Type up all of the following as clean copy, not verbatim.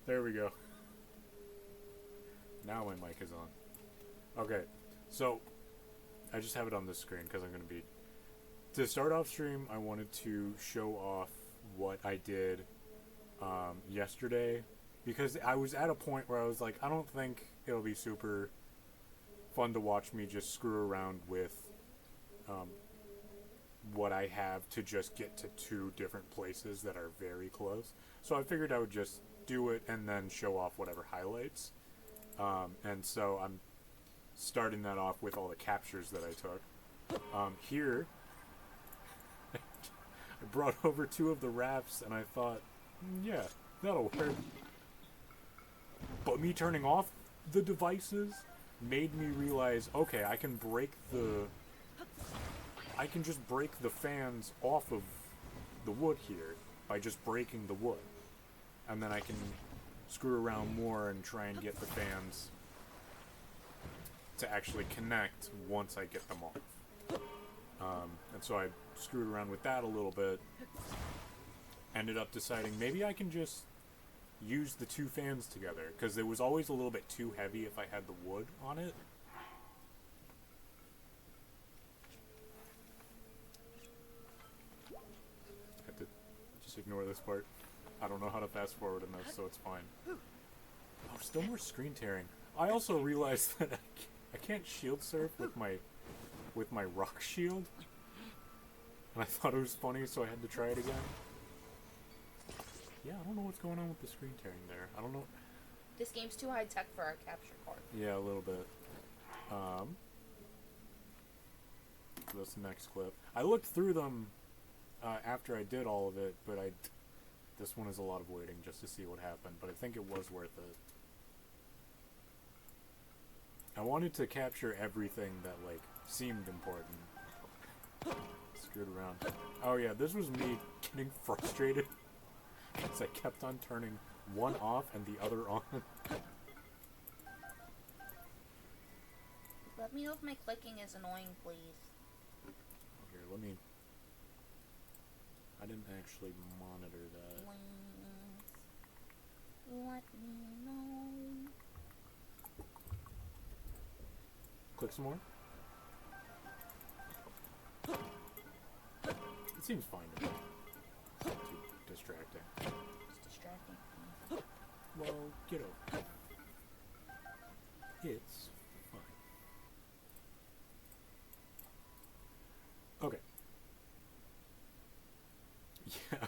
There we go. Now my mic is on. Okay, so I just have it on this screen because I'm going to be... To start off stream, I wanted to show off what I did yesterday, because I was at a point where I was like, I don't think it'll be super fun to watch me just screw around with what I have to just get to two different places that are very close. So I figured I would just do it and then show off whatever highlights. And so I'm starting that off with all the captures that I took. Here, I brought over two of the rafts and I thought, yeah, that'll work. But me turning off the devices made me realize, okay, I can just break the fans off of the wood here by just breaking the wood. And then I can screw around more and try and get the fans to actually connect once I get them off. And so I screwed around with that a little bit. Ended up deciding maybe I can just use the two fans together, because it was always a little bit too heavy if I had the wood on it. Had to just ignore this part. I don't know how to fast forward in this, so it's fine. Oh, still more screen tearing. I also realized that I can't shield surf with my rock shield. And I thought it was funny, so I had to try it again. Yeah, I don't know what's going on with the screen tearing there. I don't know. This game's too high tech for our capture card. Yeah, a little bit. This next clip. I looked through them after I did all of it, but this one is a lot of waiting just to see what happened, but I think it was worth it. I wanted to capture everything that, like, seemed important. Screwed around. Oh yeah, this was me getting frustrated because I kept on turning one off and the other on. Let me know if my clicking is annoying, please. Here, I didn't actually monitor that. Please. Let me know. Click some more. It seems fine to me. It's not too distracting. It's distracting. Well, get over it. It's fine. Okay. Yeah.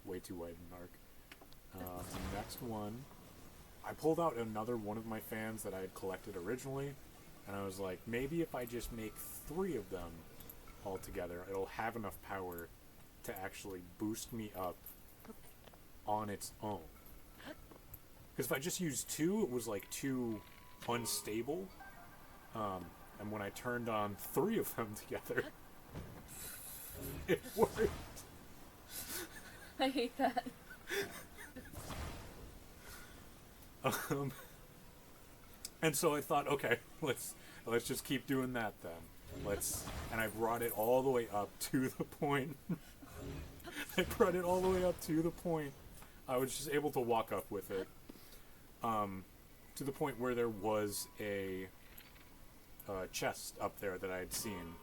Way too wide an arc. Next one. I pulled out another one of my fans that I had collected originally, and I was like, maybe if I just make 3 of them all together, it'll have enough power to actually boost me up on its own. Because if I just used 2, it was like too unstable. And when I turned on 3 of them together, it worked. I hate that. And so I thought, okay, let's just keep doing that then. And I brought it all the way up to the point. I brought it all the way up to the point I was just able to walk up with it. To the point where there was a chest up there that I had seen.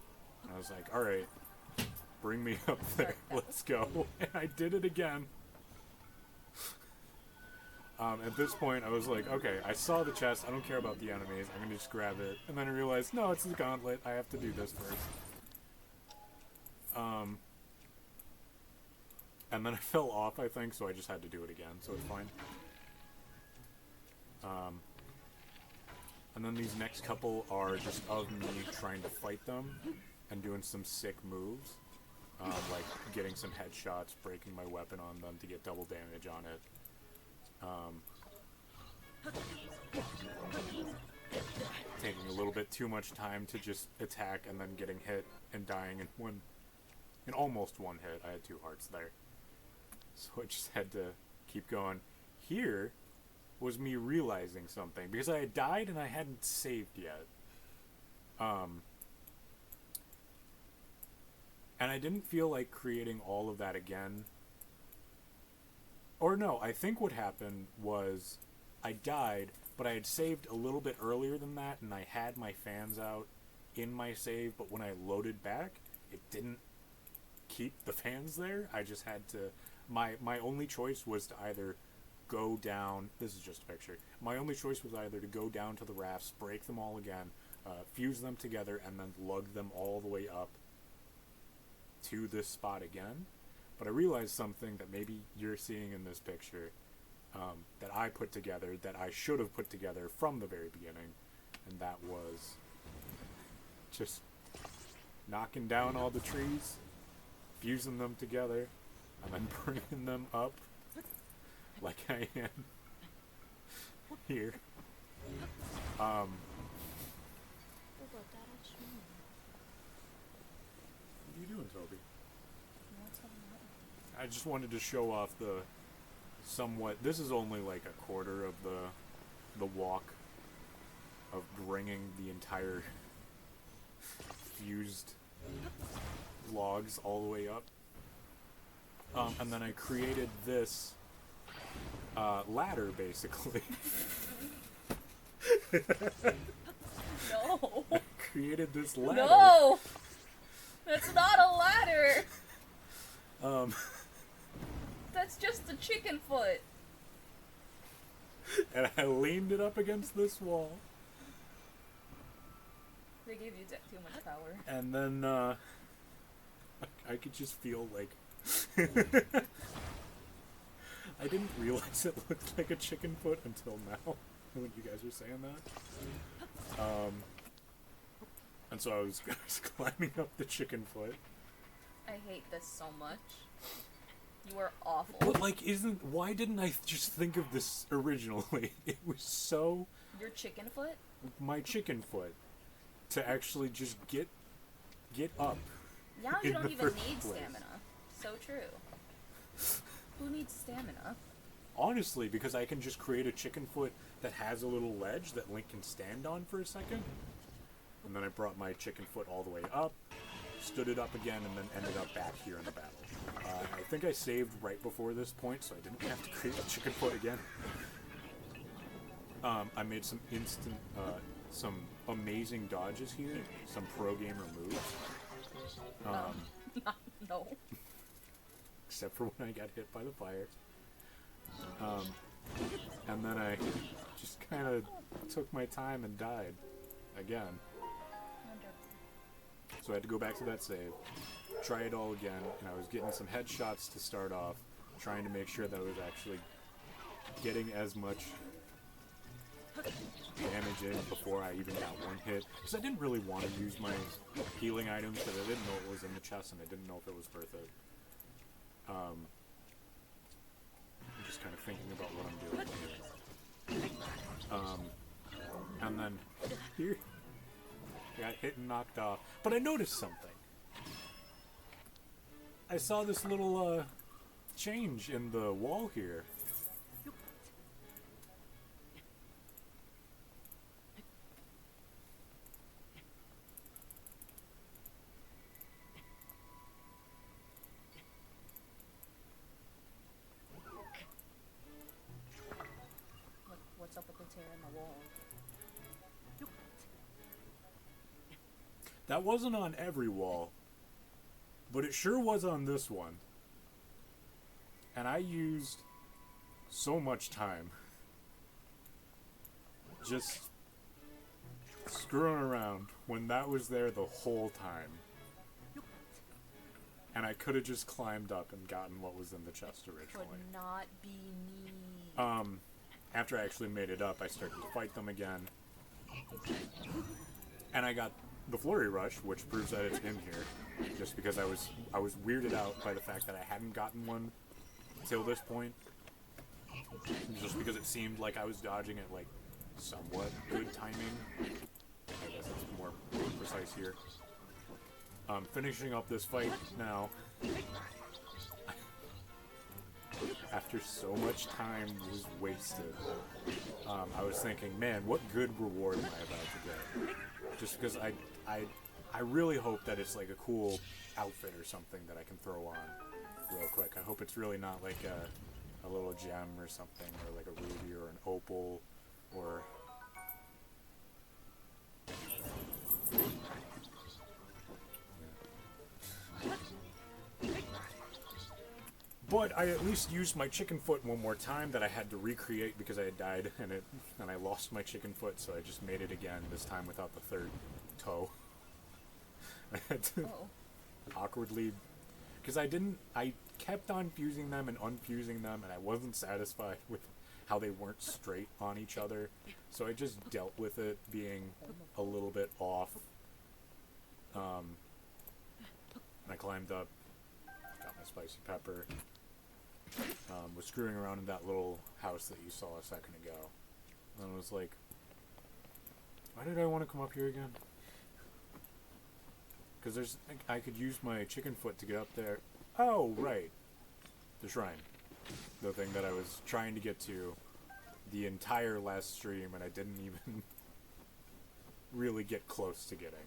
And I was like, alright, bring me up there, let's go. And I did it again. At this point, I was like, okay, I saw the chest, I don't care about the enemies, I'm gonna just grab it. And then I realized, no, it's the gauntlet, I have to do this first. And then I fell off, I think, so I just had to do it again, so it's fine. And then these next couple are just of me trying to fight them and doing some sick moves. Like getting some headshots, breaking my weapon on them to get double damage on it. Taking a little bit too much time to just attack and then getting hit and dying in almost one hit. I had 2 hearts there. So I just had to keep going. Here was me realizing something, because I had died and I hadn't saved yet. And I didn't feel like creating all of that again Or no, I think what happened was I died, but I had saved a little bit earlier than that, and I had my fans out in my save, but when I loaded back, it didn't keep the fans there. I just had to... My only choice was to either go down... This is just a picture. My only choice was either to go down to the rafts, break them all again, fuse them together, and then lug them all the way up to this spot again. But I realized something that maybe you're seeing in this picture that I put together, that I should have put together from the very beginning, and that was just knocking down all the trees, fusing them together, and then bringing them up like I am here. What are you doing, Toby? I just wanted to show off the somewhat... This is only like a quarter of the walk of bringing the entire fused logs all the way up. And then I created this ladder, basically. No. I created this ladder. No! That's not a ladder! That's just a chicken foot. And I leaned it up against this wall. They gave you too much power. And then, I could just feel like... I didn't realize it looked like a chicken foot until now, when you guys were saying that. And so I was climbing up the chicken foot. I hate this so much. You are awful. But, like, why didn't I just think of this originally? It was so... Your chicken foot? My chicken foot. To actually just get up. Now you in don't the even first need place. stamina. So true. Who needs stamina? Honestly, because I can just create a chicken foot that has a little ledge that Link can stand on for a second. And then I brought my chicken foot all the way up, stood it up again, and then ended up back here in the battle. I think I saved right before this point, so I didn't have to create a chicken foot again. I made some some amazing dodges here, some pro gamer moves. No. Except for when I got hit by the fire. And then I just kind of took my time and died again. So I had to go back to that save, try it all again, and I was getting some headshots to start off, trying to make sure that I was actually getting as much damage in before I even got one hit. Because I didn't really want to use my healing items, because I didn't know what was in the chest, and I didn't know if it was worth it. I'm just kind of thinking about what I'm doing here. And then here, I got hit and knocked off. But I noticed something. I saw this little change in the wall here. What's up with the tear in the wall? That wasn't on every wall, but it sure was on this one. And I used so much time just screwing around when that was there the whole time. And I could have just climbed up and gotten what was in the chest originally. Could not be me. After I actually made it up, I started to fight them again. And I got the Flurry Rush, which proves that it's in here. Just because I was weirded out by the fact that I hadn't gotten one till this point. Just because it seemed like I was dodging it like somewhat good timing. I guess it's more precise here. Finishing up this fight now. After so much time was wasted, I was thinking, man, what good reward am I about to get? Just because I really hope that it's like a cool outfit or something that I can throw on real quick. I hope it's really not like a little gem or something, or like a ruby or an opal, or... But I at least used my chicken foot one more time that I had to recreate because I had died and I lost my chicken foot, so I just made it again, this time without the third toe. I had to awkwardly... Because I kept on fusing them and unfusing them, and I wasn't satisfied with how they weren't straight on each other, so I just dealt with it being a little bit off. And I climbed up, got my spicy pepper, was screwing around in that little house that you saw a second ago, and I was like, why did I want to come up here again? Because I could use my chicken foot to get up there. Oh, right. The shrine. The thing that I was trying to get to the entire last stream, and I didn't even really get close to getting.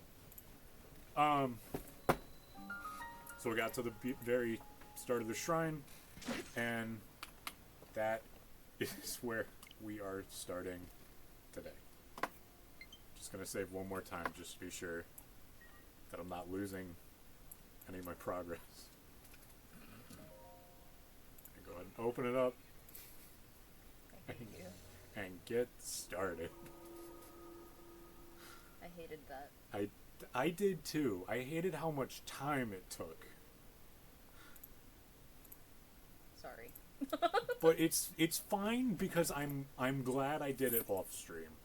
So we got to the very start of the shrine, and that is where we are starting today. Just gonna save one more time just to be sure that I'm not losing any of my progress. And go ahead and open it up. I hate you. And get started. I hated that. I did too. I hated how much time it took. Sorry. But it's fine because I'm glad I did it off stream.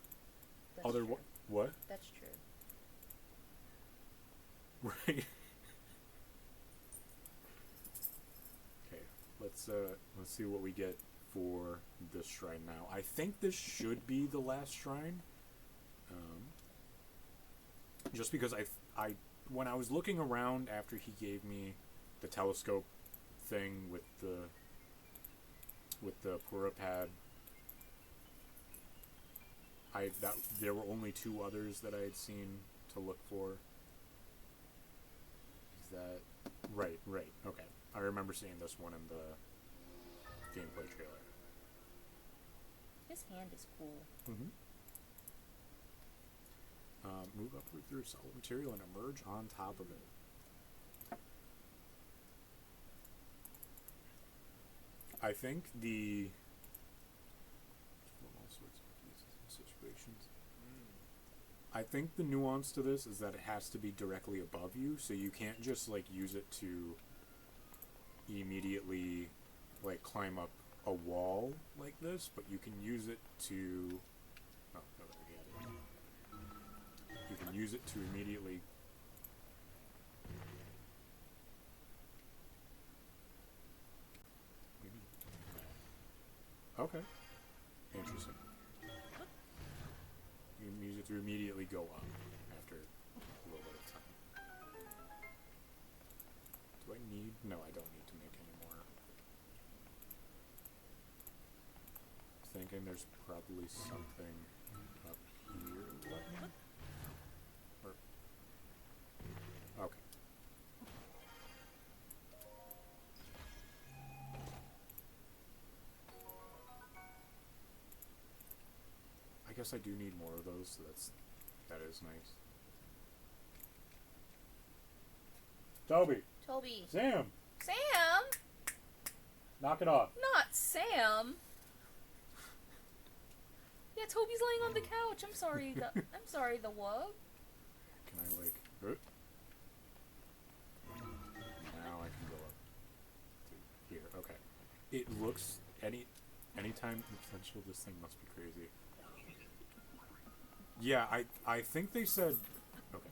That's true. What? That's true. Right. Okay, let's see what we get for this shrine now. I think this should be the last shrine. Just because I when I was looking around after he gave me the telescope thing with the Pura pad, there were only two others that I had seen to look for. Is that right? Okay, I remember seeing this one in the gameplay trailer. His hand is cool. Mm-hmm. Move upward through solid material and emerge on top of it. I think all sorts of pieces and situations. I think the nuance to this is that it has to be directly above you, so you can't just like use it to immediately like climb up a wall like this, but you can use it to you can use it to immediately okay. Interesting. You can use it to immediately go up after a little bit of time. Do I need? No, I don't need to make any more. Thinking there's probably something up here. Okay. I guess I do need more of those, so that is nice. Toby! Sam! Sam! Knock it off. Not Sam! Yeah, Toby's laying on the couch. I'm sorry, I'm sorry, the what? Can I, like... Now I can go up to here. Okay. It looks... Anytime potential, this thing must be crazy. Yeah, I think they said... Okay.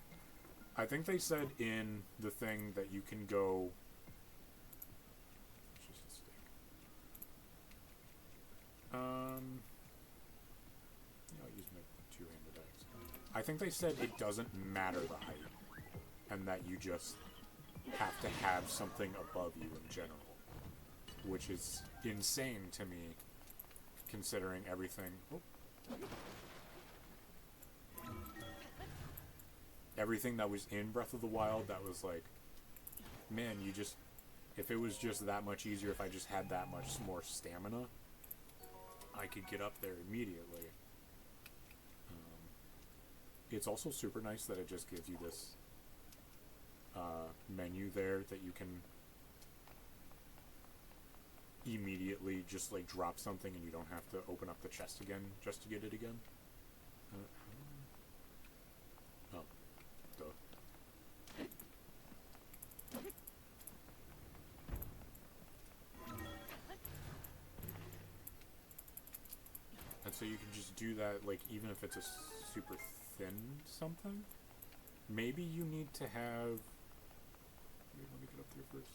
I think they said in the thing that you can go... It's just a stick. Yeah, I'll use my two-handed axe. I think they said it doesn't matter the height, and that you just have to have something above you in general, which is insane to me, considering everything. Oh. Everything that was in Breath of the Wild, that was like, man, you just If it was just that much easier, if I just had that much more stamina, I could get up there immediately. It's also super nice that it just gives you this menu there that you can immediately just like drop something and you don't have to open up the chest again just to get it again. Oh, duh. And so you can just do that, like, even if it's a super thin something. Maybe you need to have... Wait, let me get up there first.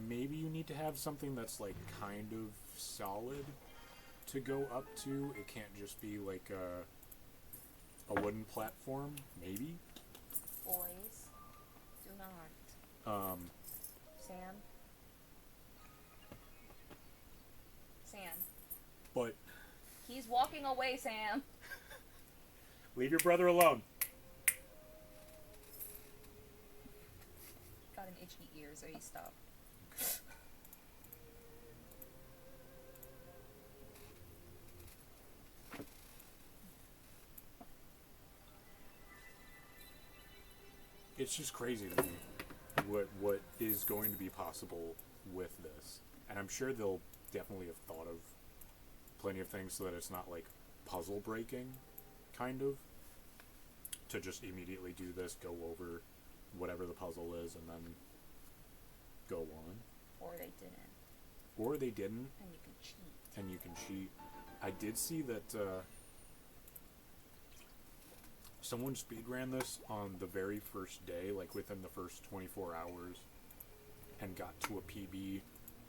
Maybe you need to have something that's, like, kind of solid to go up to. It can't just be, like, a wooden platform. Maybe? Boys, do not. Sam? Sam. But... He's walking away, Sam. Leave your brother alone. Got an itchy ear, so he stopped. It's just crazy to me what is going to be possible with this. And I'm sure they'll definitely have thought of plenty of things so that it's not like puzzle breaking, kind of. To just immediately do this, go over whatever the puzzle is, and then go on. Or they didn't. Or they didn't. And you can cheat. And you can cheat. I did see that someone speedran this on the very first day, like within the first 24 hours, and got to a PB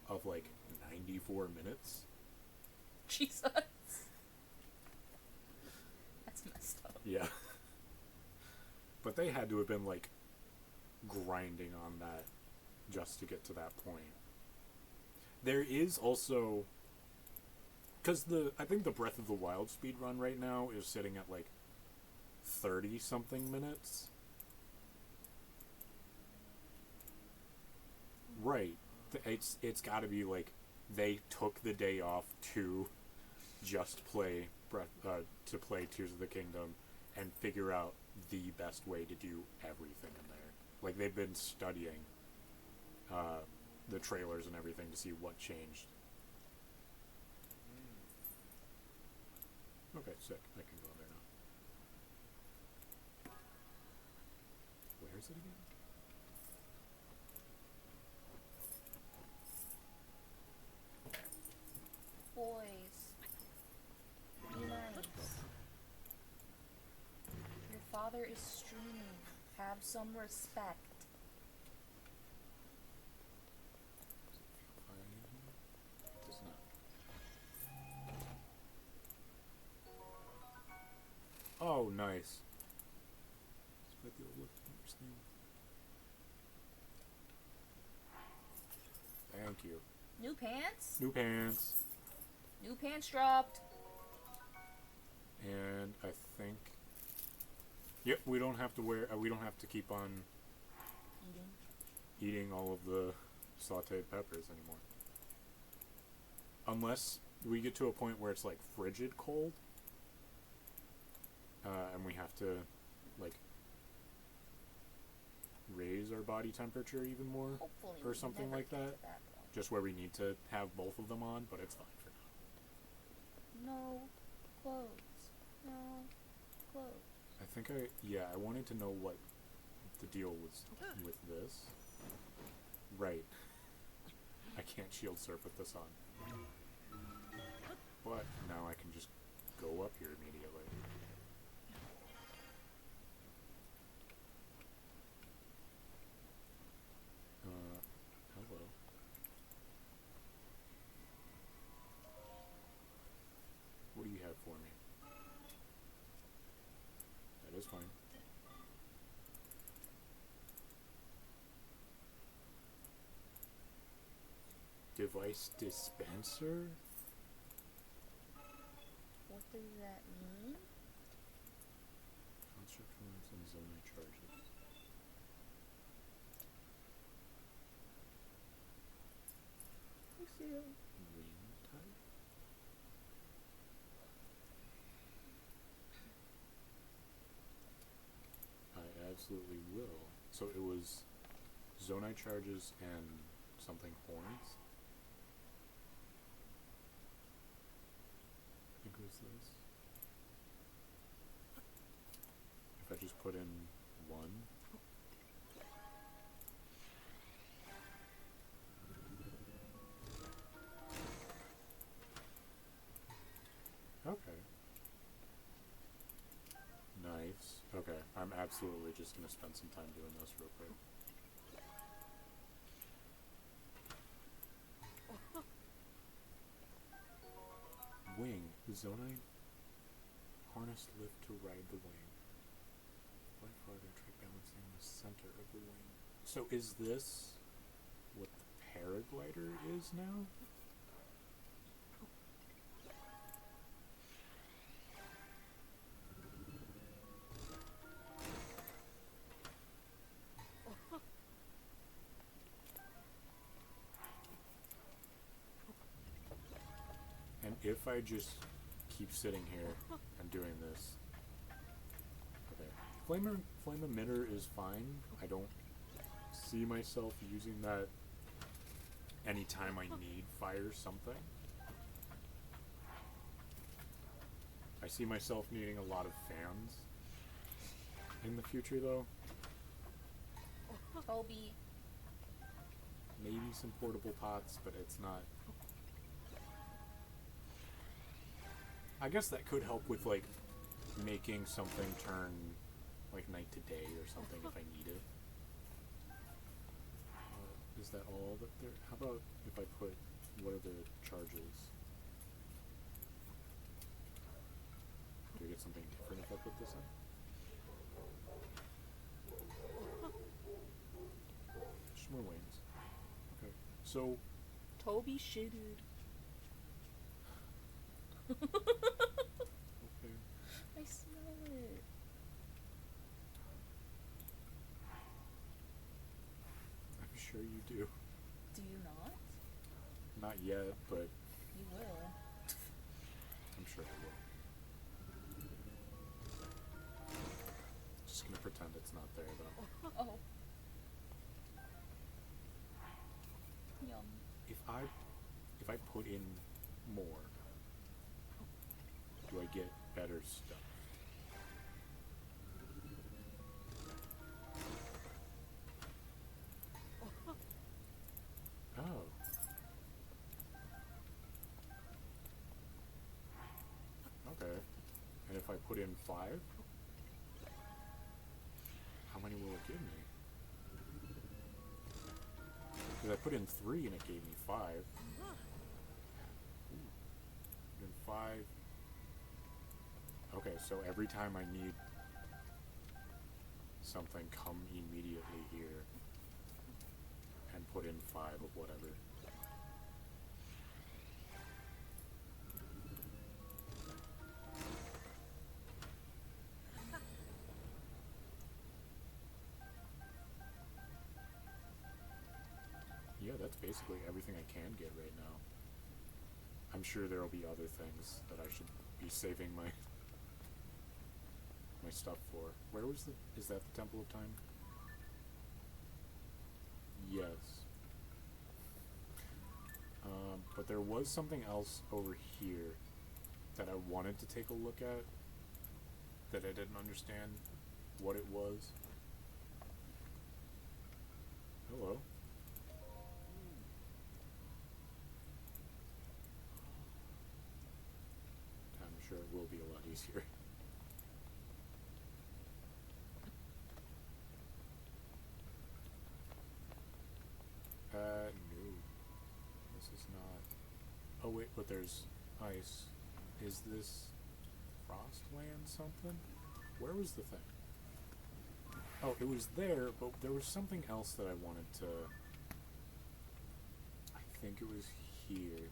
of like 94 minutes. Jesus. That's messed up. Yeah. But they had to have been like grinding on that just to get to that point. There is also, because I think the Breath of the Wild speedrun right now is sitting at like 30 something minutes. Right. It's got to be like they took the day off to just play to play Tears of the Kingdom and figure out the best way to do everything in there. Like they've been studying the trailers and everything to see what changed. Okay, sick. I can go in there now. Where is it again? Boys, be nice. Your father is streaming. Have some respect. Does not. Oh, nice. Split the old look. Thank you. New pants? New pants. New pants dropped. And I think... Yep, we don't have to wear... we don't have to keep on... Eating all of the sauteed peppers anymore. Unless we get to a point where it's like frigid cold. And we have to, like, raise our body temperature even more. Hopefully or something like that. Just where we need to have both of them on, but it's fine for now. No clothes. No clothes. I think I wanted to know what the deal was with this. Right. I can't shield surf with this on. But now I can just go up here immediately. Hello. What do you have for me? That is fine. Device dispenser? What does that mean? Construct forms and zone charges. I see them. Wing type? I absolutely will. So it was zonai charges and something horns? I think it was this. If I just put in 1. Okay. Nice. Okay, I'm absolutely just gonna spend some time doing this real quick. Wing. Zonai. Harness lift to ride the wing. Fly farther, try balancing the center of the wing. So is this what the paraglider is now? And if I just keep sitting here and doing this, okay. Flame emitter is fine. I don't see myself using that anytime I need fire something. I see myself needing a lot of fans in the future, though. Toby. Maybe some portable pots, but it's not. I guess that could help with, like, making something turn, like, night to day or something if I need it. Is that all that there? How about if I put, what are the charges? Do I get something different if I put this in? Just more wings. Okay. So. Toby shitted. Okay. I smell it. I'm sure you do. Do you not? Not yet, but You will. I'm sure I will. Just gonna pretend it's not there, though. Oh. Yum. If I put in more, do I get better stuff? Oh. Okay. And if I put in 5, how many will it give me? Because I put in 3 and it gave me 5. Ooh. Put in 5. Okay, so every time I need something, come immediately here and put in 5 of whatever. Yeah, that's basically everything I can get right now. I'm sure there'll be other things that I should be saving my stuff for. Where was is that the Temple of Time? Yes. But there was something else over here that I wanted to take a look at that I didn't understand what it was. Hello. I'm sure it will be a lot easier. No. This is not. Oh wait, but there's ice. Is this Frostland something? Where was the thing? Oh, it was there, but there was something else that I wanted to. I think it was here.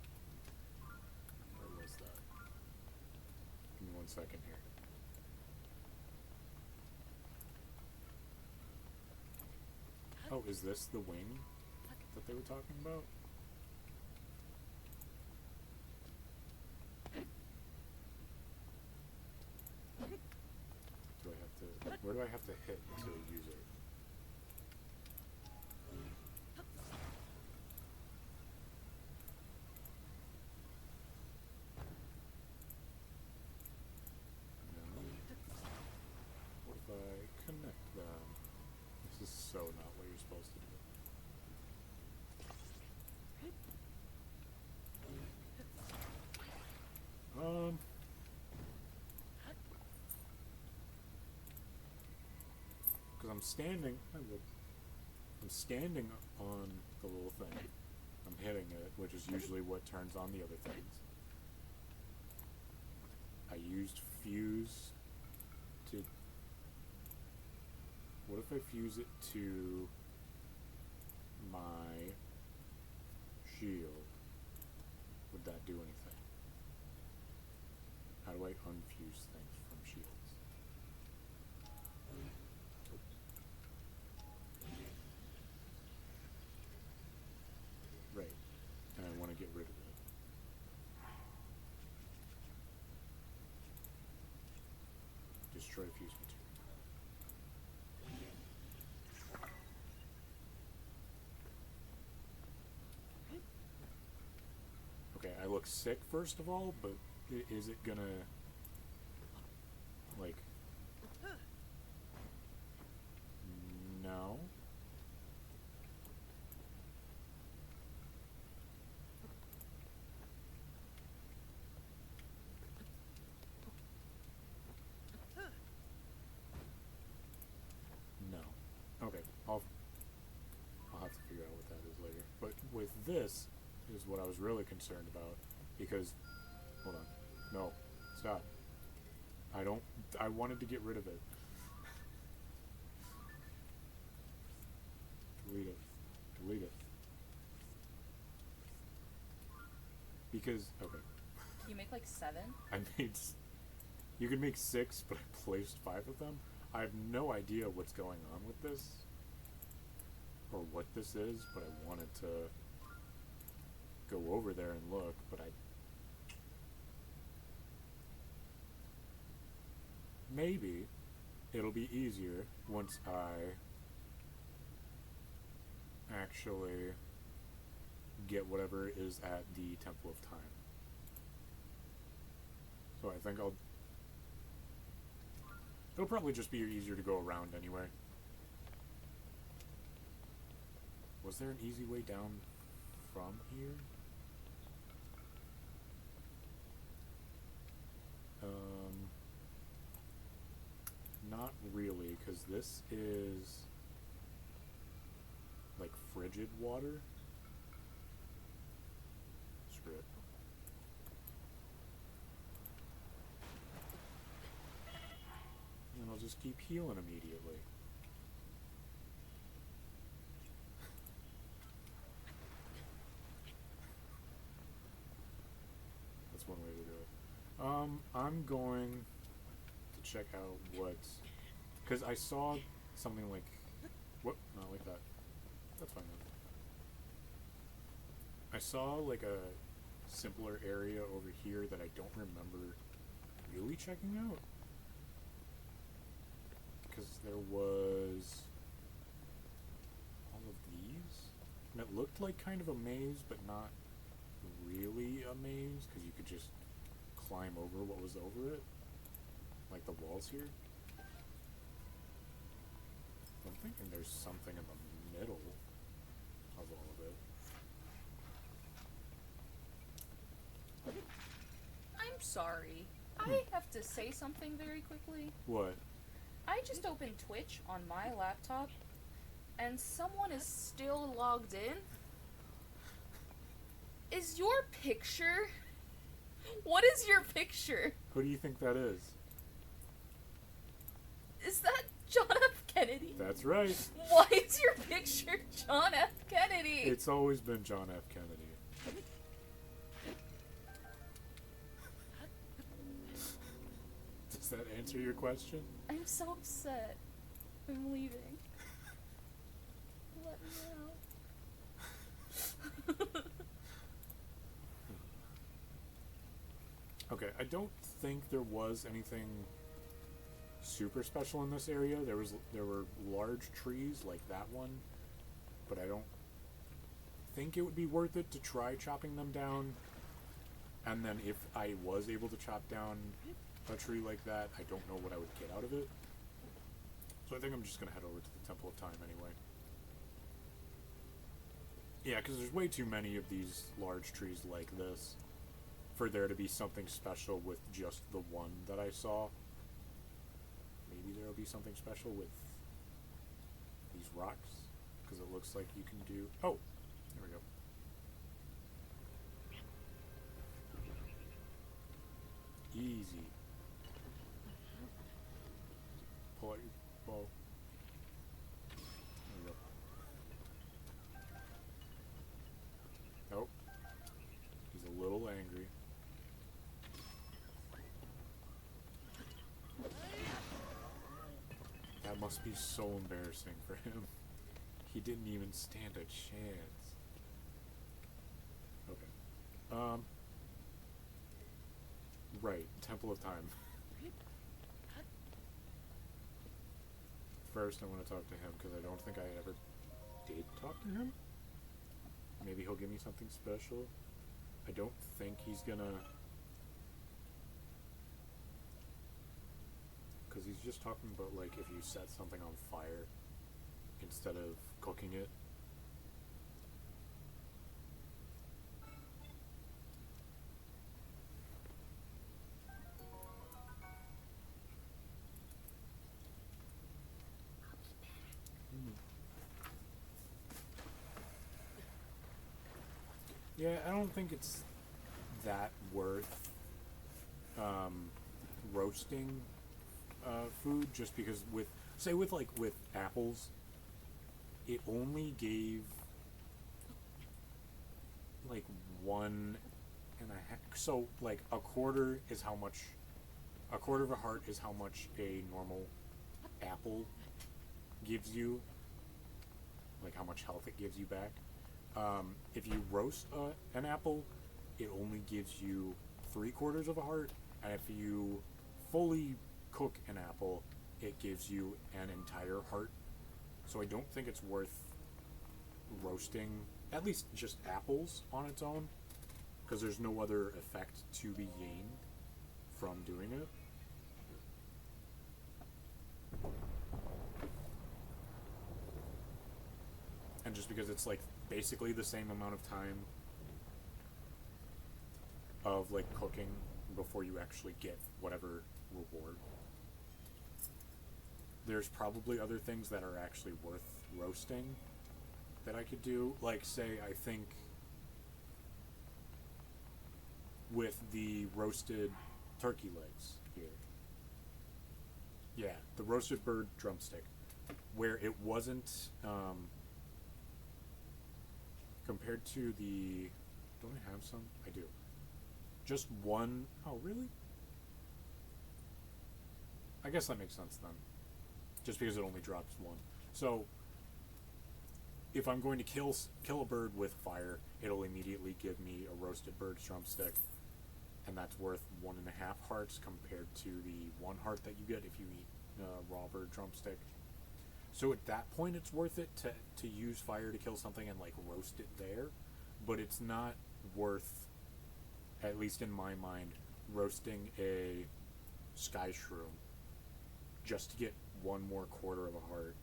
Where was that? 1 second here. Oh, is this the wing that they were talking about? Do I have to... Where do I have to hit to use it? What if I connect them? This is so not what you're supposed to do. Because I'm standing on the little thing. I'm hitting it, which is usually what turns on the other things. I used fuse to... What if I fuse it to my shield? Would that do anything? How do I unfuse things from shields? Right. And I want to get rid of it. Destroy fuse material. Okay, I look sick first of all, but is it gonna, like, no? No. Okay, I'll have to figure out what that is later. But with this is what I was really concerned about, because, hold on, no, stop. I wanted to get rid of it. Delete it. Delete it. Because, okay. You make like 7? I made, you could make 6, but I placed 5 of them. I have no idea what's going on with this, or what this is, but I wanted to go over there and look, but maybe it'll be easier once I actually get whatever is at the Temple of Time. So I think it'll probably just be easier to go around anyway. Was there an easy way down from here? Not really, because this is like frigid water. Screw it. And I'll just keep healing immediately. That's one way to do it. I'm going to check out what's... Because I saw something like... Whoop, not like that. That's fine then. I saw like a simpler area over here that I don't remember really checking out. Because there was all of these. And it looked like kind of a maze, but not really a maze, because you could just climb over what was over it. Like the walls here. I'm thinking there's something in the middle of all of it. I'm sorry. I have to say something very quickly. What? I just opened Twitch on my laptop, and someone is still logged in. Is your picture? What is your picture? Who do you think that is? Is that John F. Kennedy? That's right. Why is your picture John F. Kennedy? It's always been John F. Kennedy. Does that answer your question? I'm so upset. I'm leaving. Let me out. Okay, I don't think there was anything super special in this area. There were large trees like that one, but I don't think it would be worth it to try chopping them down. And then if I was able to chop down a tree like that, I don't know what I would get out of it. So I think I'm just gonna head over to the Temple of Time anyway. Yeah, because there's way too many of these large trees like this for there to be something special with just the one that I saw. Maybe there'll be something special with these rocks, because it looks like you can do... Oh, there we go. Easy. Pull out your bow. There we go. Oh. He's a little angry. That must be so embarrassing for him. He didn't even stand a chance. Okay. Right, Temple of Time. First, I want to talk to him, because I don't think I ever did talk to him. Maybe he'll give me something special. I don't think he's gonna... Because he's just talking about, like, if you set something on fire instead of cooking it. Yeah, I don't think it's that worth roasting food, just because with, say with apples, it only gave like 1.5, so like a quarter of a heart is how much a normal apple gives you, like how much health it gives you back. If you roast an apple, it only gives you 3/4 of a heart, and if you fully cook an apple, it gives you an entire heart. So I don't think it's worth roasting, at least just apples on its own, because there's no other effect to be gained from doing it. And just because it's like basically the same amount of time of like cooking before you actually get whatever reward. There's probably other things that are actually worth roasting that I could do. Like, say, I think with the roasted turkey legs here. Yeah, the roasted bird drumstick. Where it wasn't, compared to the... Don't I have some? I do. Just one... Oh, really? I guess that makes sense then. Just because it only drops one. So, if I'm going to kill a bird with fire, it'll immediately give me a roasted bird's drumstick, and that's worth 1.5 hearts compared to the 1 heart that you get if you eat raw bird drumstick. So at that point, it's worth it to use fire to kill something and like roast it there, but it's not worth, at least in my mind, roasting a sky shroom just to get 1 more quarter of a heart.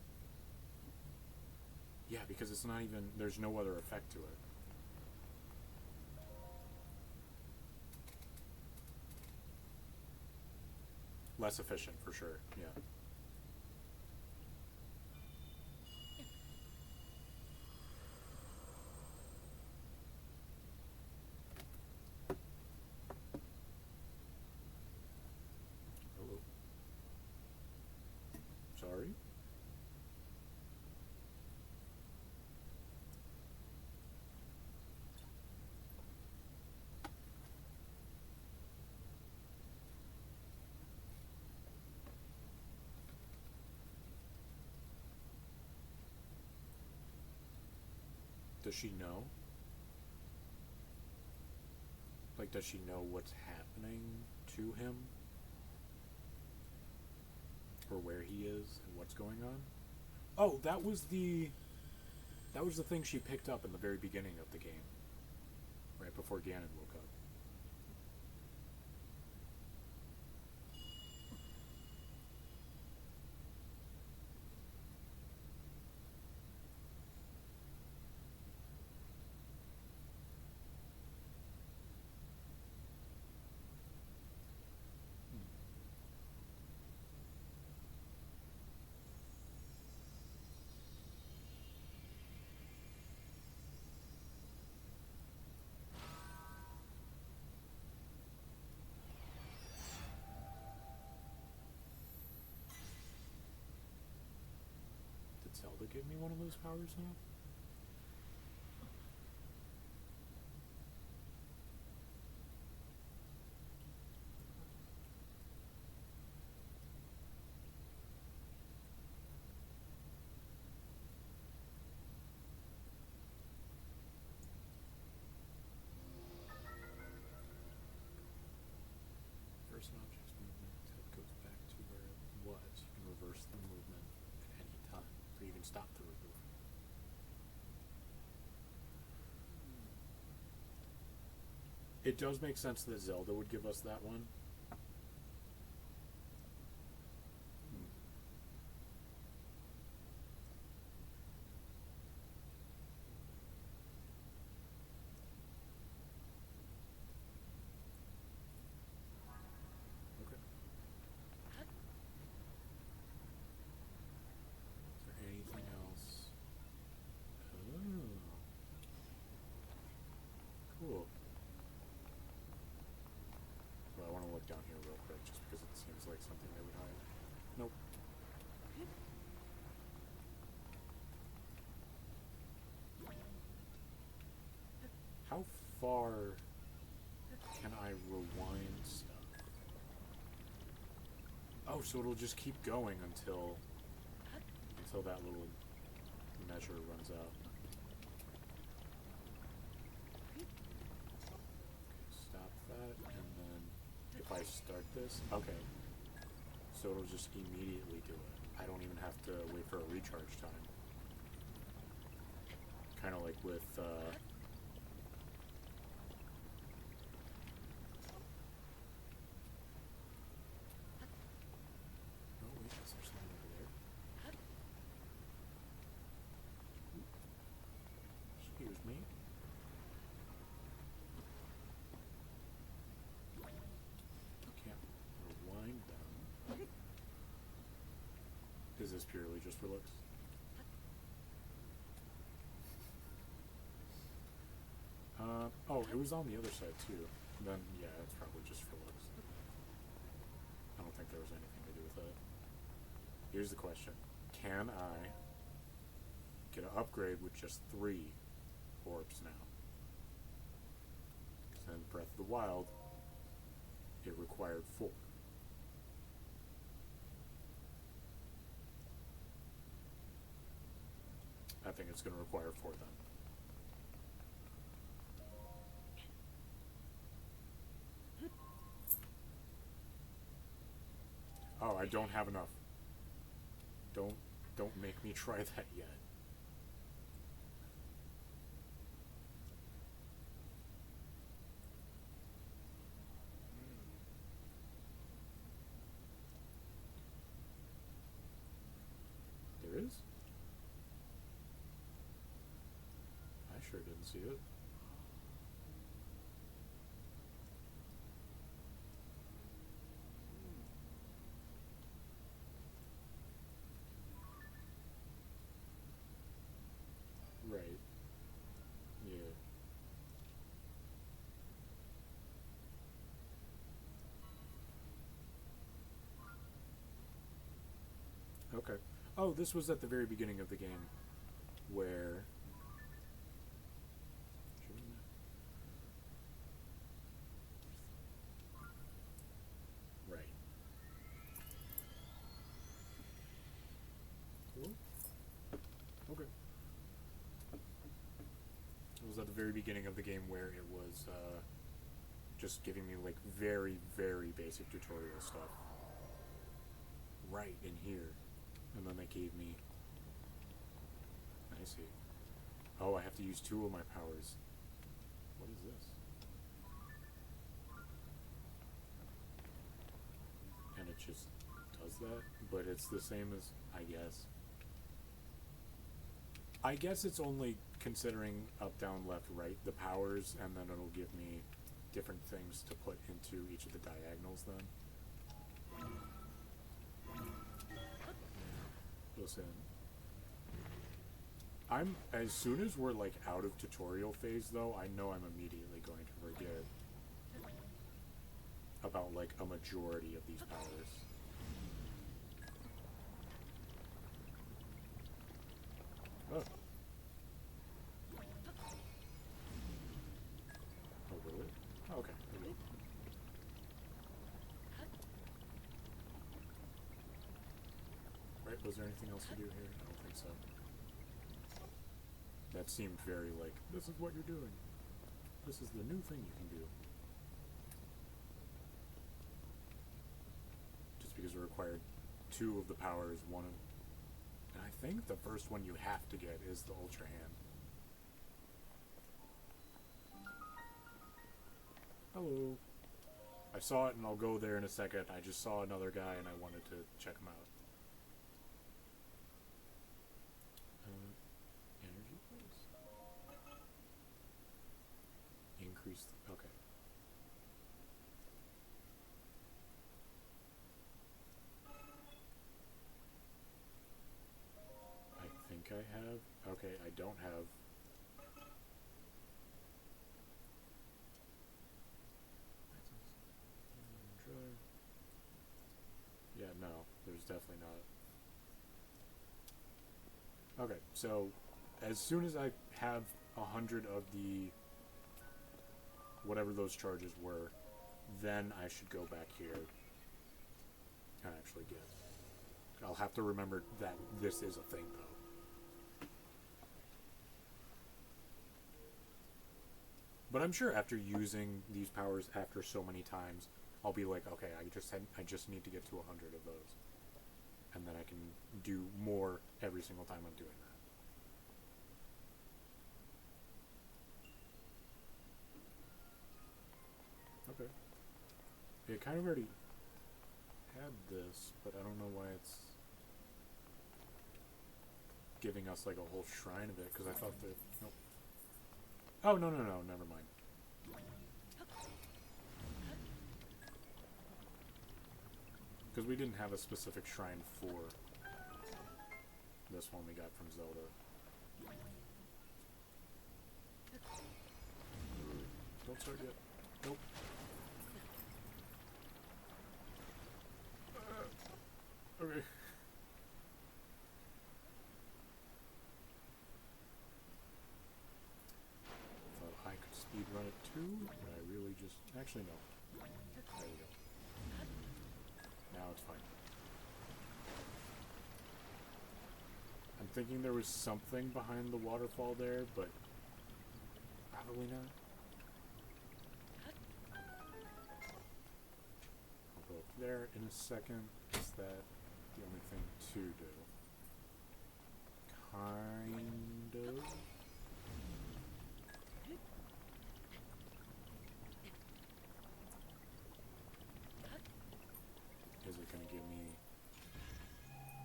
Yeah, because it's not even, there's no other effect to it. Less efficient, for sure, yeah. Hello. Sorry? Does she know? Like, does she know what's happening to him? Or where he is and what's going on? Oh, that was the thing she picked up in the very beginning of the game. Right before Ganon woke up. Did Zelda give me one of those powers now? Reverse an object's movement until it goes back to where it was. You can reverse the movement at any time, or even stop the movement. It does make sense that Zelda would give us that one. Okay. Is there anything else? Oh. Cool. So I want to look down here real quick, just because it seems like something they would hide. Nope. How far can I rewind stuff? Oh, so it'll just keep going until that little measure runs out. Okay, stop that, and then if I start this, okay. So it'll just immediately do it. I don't even have to wait for a recharge time. Kind of like with, oh wait, is there something over there? Excuse me. Can't rewind them. Is this purely just for looks? Oh, it was on the other side too. Then, yeah, it's probably just for looks. I don't think there was anything to do with it. Here's the question. Can I get an upgrade with just 3 orbs now? Because in Breath of the Wild, it required 4. I think it's going to require 4 then. Oh, I don't have enough. Don't make me try that yet. There is? I sure didn't see it. Right. Yeah. Okay. Oh, this was at the very beginning of the game where right. Cool. Okay. very beginning of the game where it was just giving me like very, very basic tutorial stuff right in here. And then they gave me... I see. Oh, I have to use 2 of my powers. What is this? And it just does that? But it's the same as... I guess it's only considering up, down, left, right, the powers, and then it'll give me different things to put into each of the diagonals then. Listen. As soon as we're like out of tutorial phase though, I know I'm immediately going to forget about like a majority of these powers. Oh. Oh, will it? Oh, okay. There we go. Right, was there anything else to do here? I don't think so. That seemed very like, this is what you're doing. This is the new thing you can do. Just because it required 2 of the powers, one of... And I think the first one you have to get is the Ultra Hand. Hello. I saw it and I'll go there in a second. I just saw another guy and I wanted to check him out. Energy please. Increase... Okay. I think I have... Okay, I don't have... Yeah, no, there's definitely not. Okay, so as soon as I have 100 of the whatever those charges were, then I should go back here and actually get... I'll have to remember that this is a thing, though. But I'm sure after using these powers after so many times, I'll be like, okay, I just need to get to 100 of those. And then I can do more every single time I'm doing that. Okay. It kind of already had this, but I don't know why it's giving us like a whole shrine of it, because I thought that... Nope. Oh, no, never mind. Because we didn't have a specific shrine for this one we got from Zelda. Don't start yet. Nope. Okay. Thought I could speedrun it too, but I really just... Actually, no. There we go. Now it's fine. I'm thinking there was something behind the waterfall there, but probably not. I'll go up there in a second. Is that the only thing to do? Kind of. Is it going to give me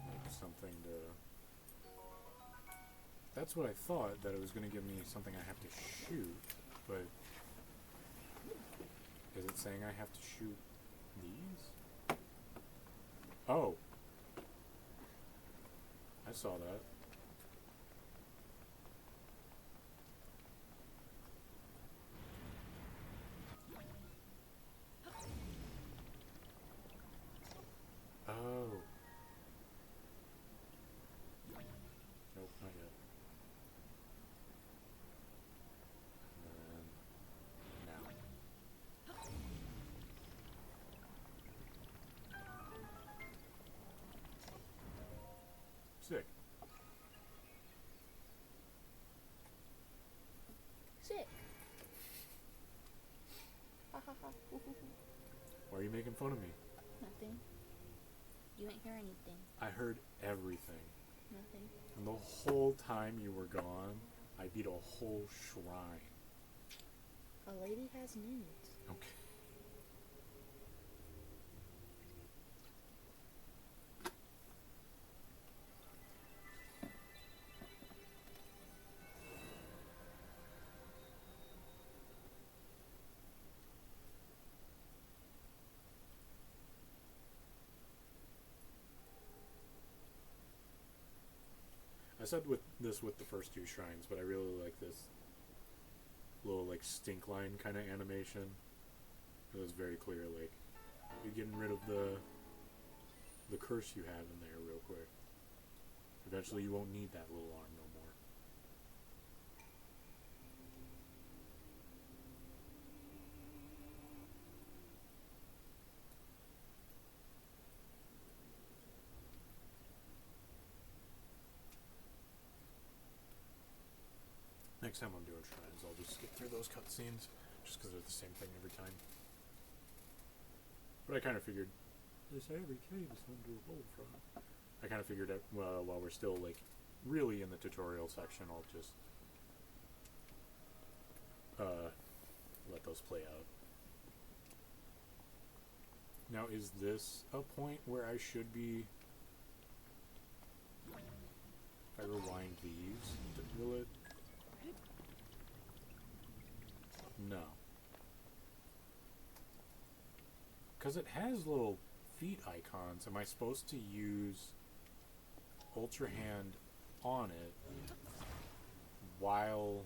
like something to... That's what I thought, that it was going to give me something I have to shoot, but is it saying I have to shoot these? Oh! I saw that. Oh. Nope, not yet. And now. Sick. Why are you making fun of me? Nothing. You didn't hear anything. I heard everything. Nothing. And the whole time you were gone, I beat a whole shrine. A lady has needs. Okay. I said with the first two shrines, but I really like this little like stink line kind of animation. It was very clear, like you're getting rid of the curse you have in there real quick. Eventually you won't need that little arm no more. Next time I'm doing shrines, I'll just skip through those cutscenes, just because they're the same thing every time. But I kind of figured, this every cave is home to a bowl from. I kind of figured that while we're still like really in the tutorial section, I'll just let those play out. Now, is this a point where I should be? If I rewind these, will it? No. Because it has little feet icons. Am I supposed to use Ultra Hand on it while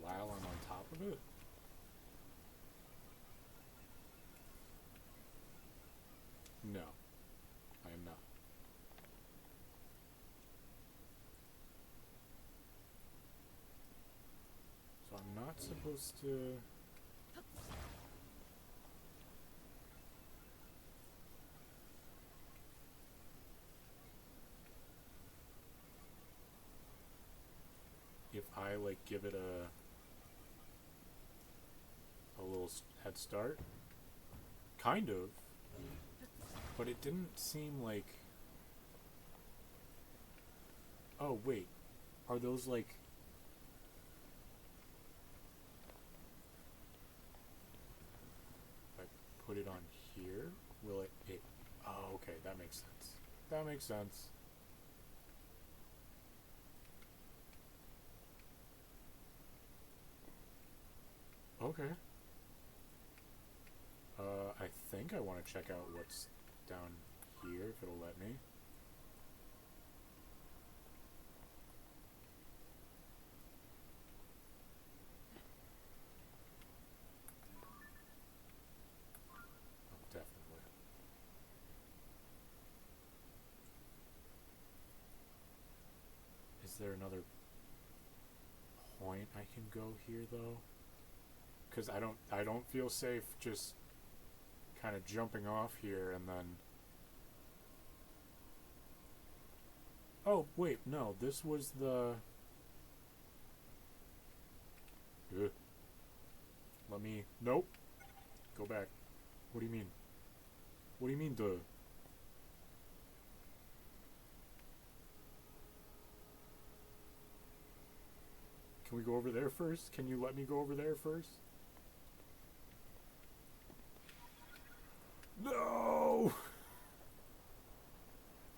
I'm on top of it? No, I am not. So I'm not supposed to... If I like give it a little head start, kind of, but it didn't seem like. Oh wait, are those like? If I put it on here, will it? Oh, okay, that makes sense. That makes sense. Okay. I think I want to check out what's down here, if it'll let me. Oh, definitely. Is there another point I can go here, though? Because I don't feel safe just kind of jumping off here and then... Oh, wait, no, this was the... Ugh. Let me... Nope. Go back. What do you mean? What do you mean, duh? Can we go over there first? Can you let me go over there first? No!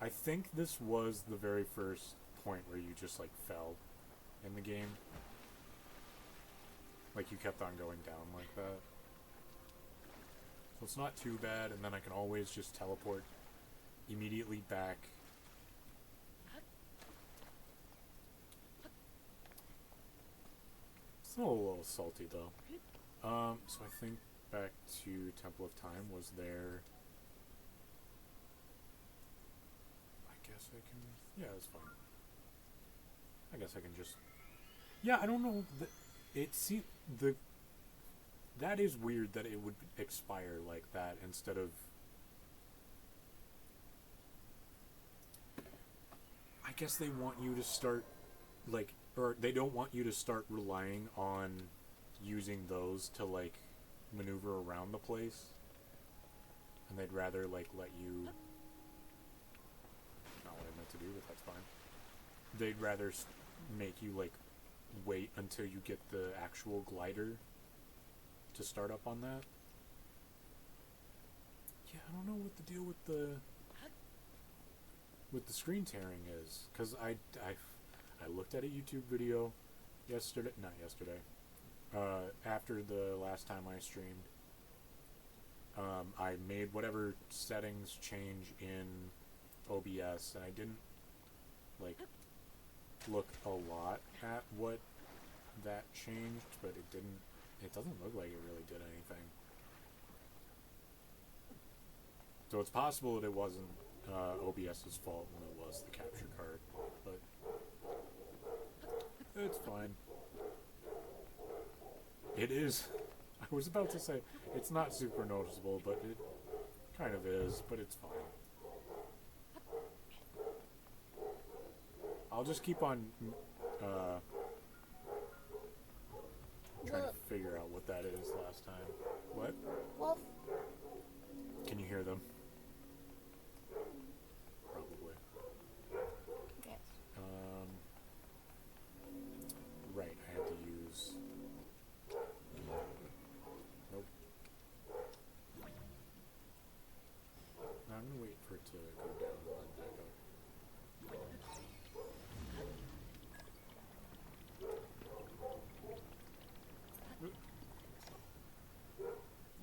I think this was the very first point where you just like fell in the game. Like you kept on going down like that. So it's not too bad, and then I can always just teleport immediately back. Still a little salty though. So I think back to Temple of Time was there. I guess I can... Yeah, that's fine. I guess I can just... Yeah, I don't know. It seems... That is weird that it would expire like that instead of... I guess they want you to start, like, or they don't want you to start relying on using those to like maneuver around the place, and they'd rather like let you. Not what I meant to do, but that's fine. They'd rather make you like wait until you get the actual glider to start up on that. Yeah, I don't know what the deal with the screen tearing is, because I looked at a YouTube video not yesterday, after the last time I streamed. I made whatever settings change in OBS, and I didn't like look a lot at what that changed, but it doesn't look like it really did anything. So it's possible that it wasn't OBS's fault when it was the capture card, but it's fine. It is. I was about to say it's not super noticeable, but it kind of is, but it's fine. I'll just keep on trying to figure out what that is last time. What? Well, Can you hear them? Probably. yes. Right, I had to use... Nope. No, I'm gonna wait for it to go down and then back up.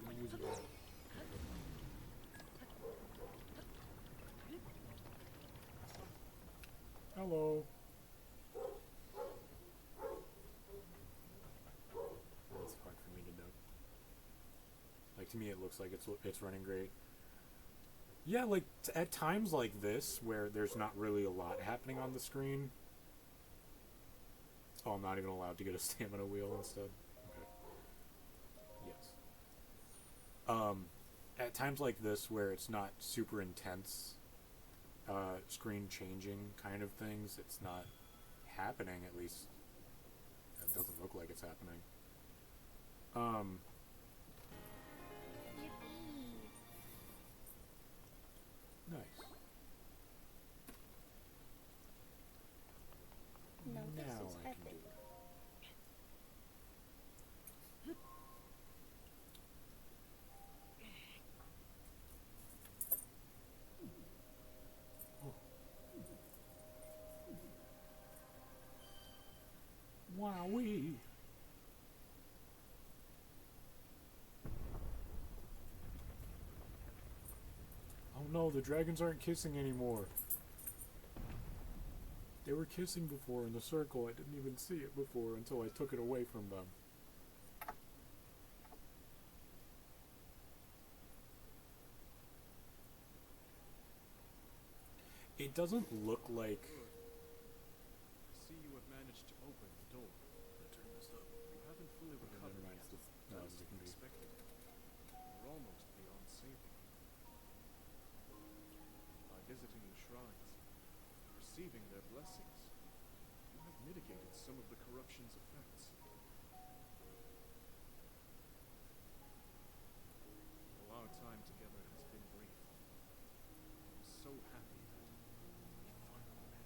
Let me use it again. Hello. That's hard for me to know. Like, to me it looks like it's running great. Yeah, like at times like this where there's not really a lot happening on the screen. Oh, I'm not even allowed to get a stamina wheel instead. Okay. Yes. At times like this where it's not super intense screen changing kind of things, it's not happening, at least it doesn't look like it's happening. Nice. No, this Now is I can epic. do it. Wowee. Oh no, the dragons aren't kissing anymore. They were kissing before in the circle. I didn't even see it before until I took it away from them. It doesn't look like... I see you have managed to open the door. Turn this up. You haven't fully recovered Never mind, yet. it's That as was it to can be be. expected. You're almost beyond saving. By visiting the shrines, receiving their blessings, you have mitigated some of the corruption's effects. While our time together has been brief, I'm so happy that we finally met.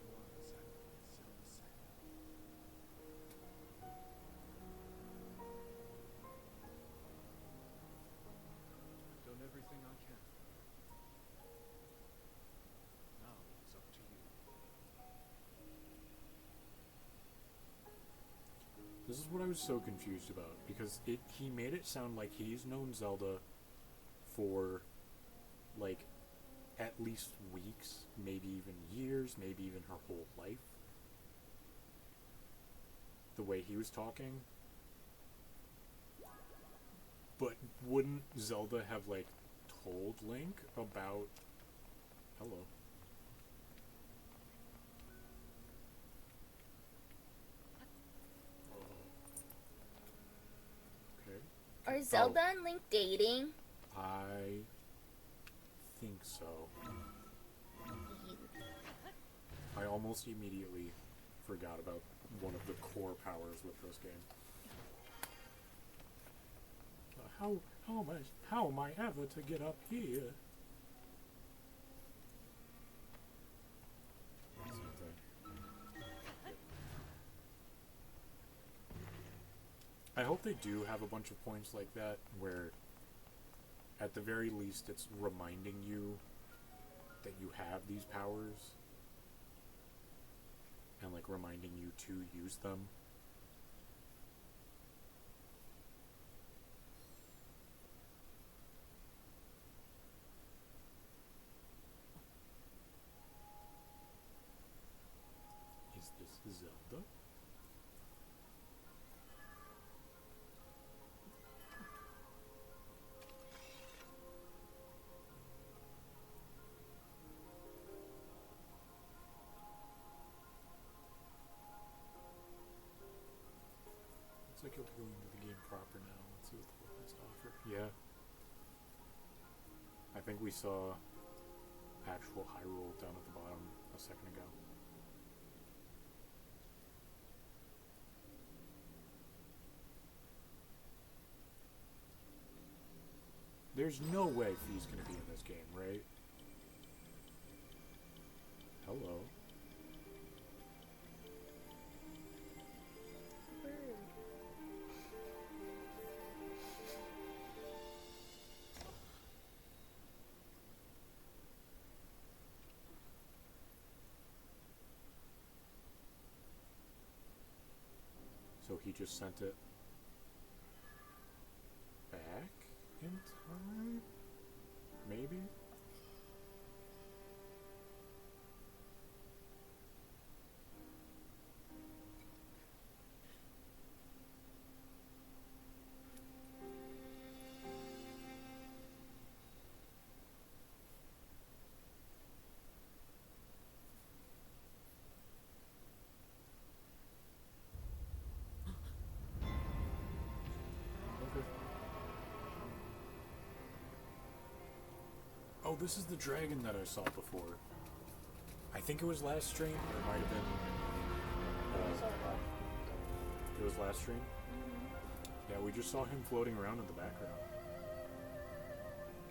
You are exactly as Zelda said. I've done everything I can. Now it's up to you. This is what I was so confused about, because he made it sound like he's known Zelda for, like, at least weeks, maybe even years, maybe even her whole life. The way he was talking. But wouldn't Zelda have, like, told Link about... Hello. Okay. Are Zelda and Link dating? I think so. almost immediately forgot about one of the core powers with this game. How am I ever to get up here? Same thing. I hope they do have a bunch of points like that where at the very least it's reminding you that you have these powers and like reminding you to use them. Is this Zelda? Looks like you'll be going to the game proper now. Let's see what the world has to offer. Yeah. I think we saw actual Hyrule down at the bottom a second ago. There's no way Fee's gonna be in this game, right? Hello. So he just sent it back in time? Maybe? Okay. Oh, this is the dragon that I saw before. I think it was last stream, or it might have been. It was last stream? Yeah, we just saw him floating around in the background.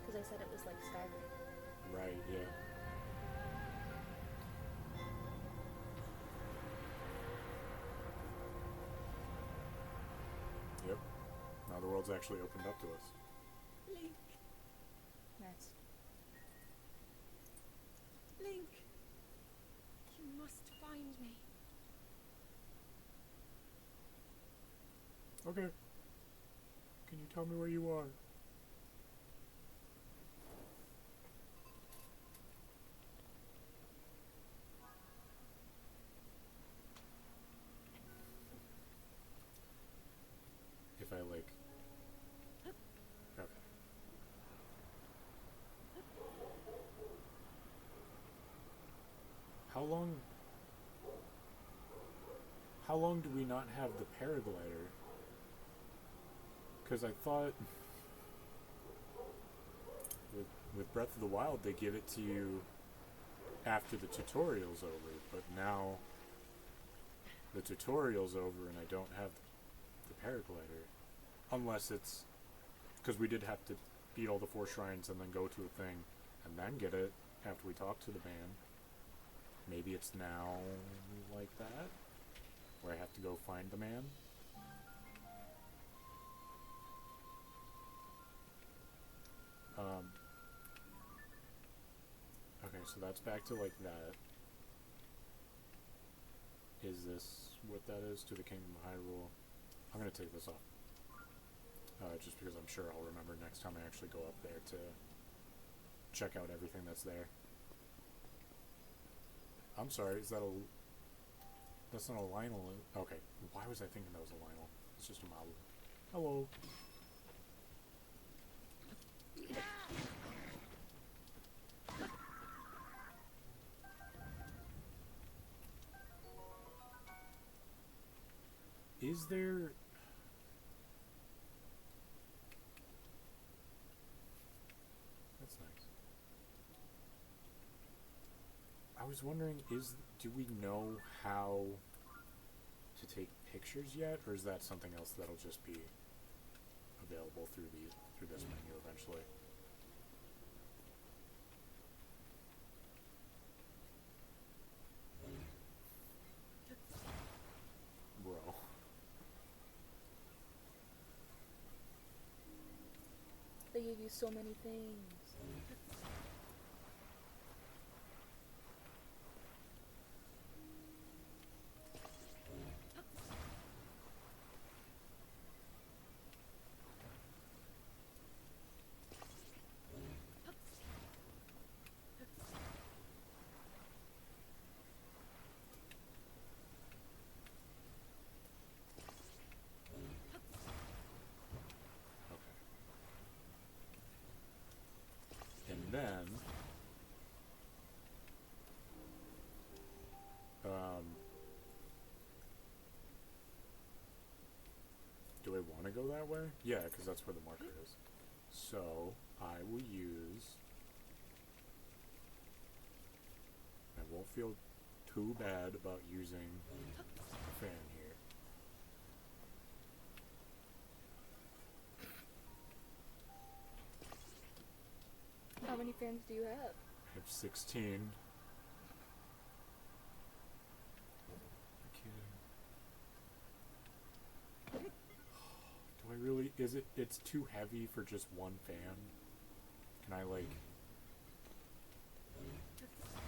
Because I said it was like Skyrim. Right, yeah. Yep. Now the world's actually opened up to us. Link. Nice. Link, you must find me. Okay. Can you tell me where you are? If I like... Okay. How long do we not have the paraglider? Because I thought with Breath of the Wild they give it to you after the tutorial's over, but now the tutorial's over and I don't have the paraglider. Unless it's... because we did have to beat all the 4 shrines and then go to a thing and then get it after we talked to the man. Maybe it's now like that, where I have to go find the man. Okay, so that's back to like that. Is this what that is to the Kingdom of Hyrule? I'm gonna take this off. Just because I'm sure I'll remember next time I actually go up there to check out everything that's there. I'm sorry, is that a... that's not a Lionel. Okay, why was I thinking that was a Lionel? It's just a Mabu. Hello. Is there... that's nice. I was wondering, do we know how to take pictures yet, or is that something else that'll just be available through this menu eventually? Bro. They give you so many things. And then, do I want to go that way? Yeah, because that's where the marker is. So, I will use... I won't feel too bad about using a fan here. How many fans do you have? I have 16. Do I really... It's too heavy for just one fan? Can I, like...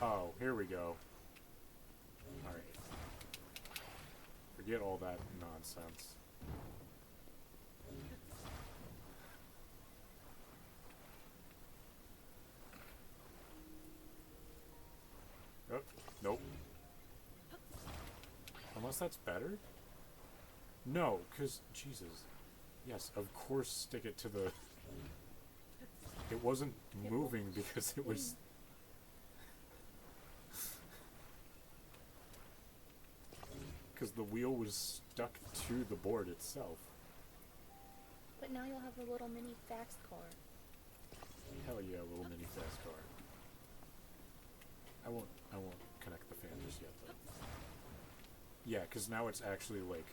Oh, here we go. Alright. Forget all that nonsense. Oh, nope. Unless that's better? No, because, Jesus. Yes, of course stick it to the... It wasn't moving because it was... Because the wheel was stuck to the board itself. But now you'll have a little mini fast car. Hell yeah, a little mini fast car. I won't connect the fan just yet, though. Yeah, because now it's actually, like...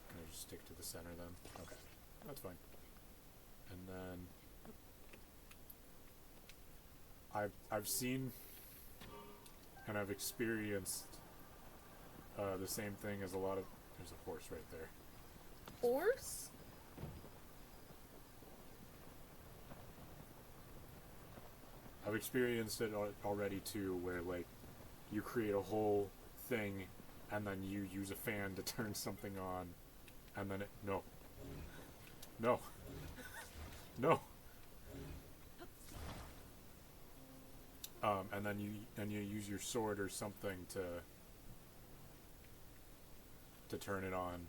Can I just stick to the center, then? Okay, that's fine. And then... I've seen and I've experienced the same thing as a lot of... There's a horse right there. Horse? I've experienced it already too, where like you create a whole thing and then you use a fan to turn something on and then it... No. No. No. And then you use your sword or something to turn it on,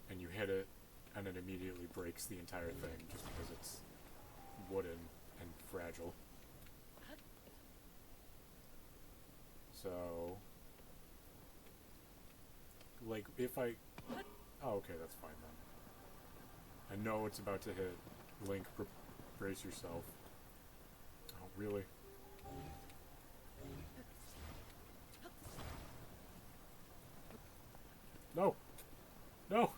and you hit it, and it immediately breaks the entire thing just because it's wooden and fragile. So, like, if I... Oh, okay, that's fine then. I know it's about to hit. Link, brace yourself. Oh, really? No! No!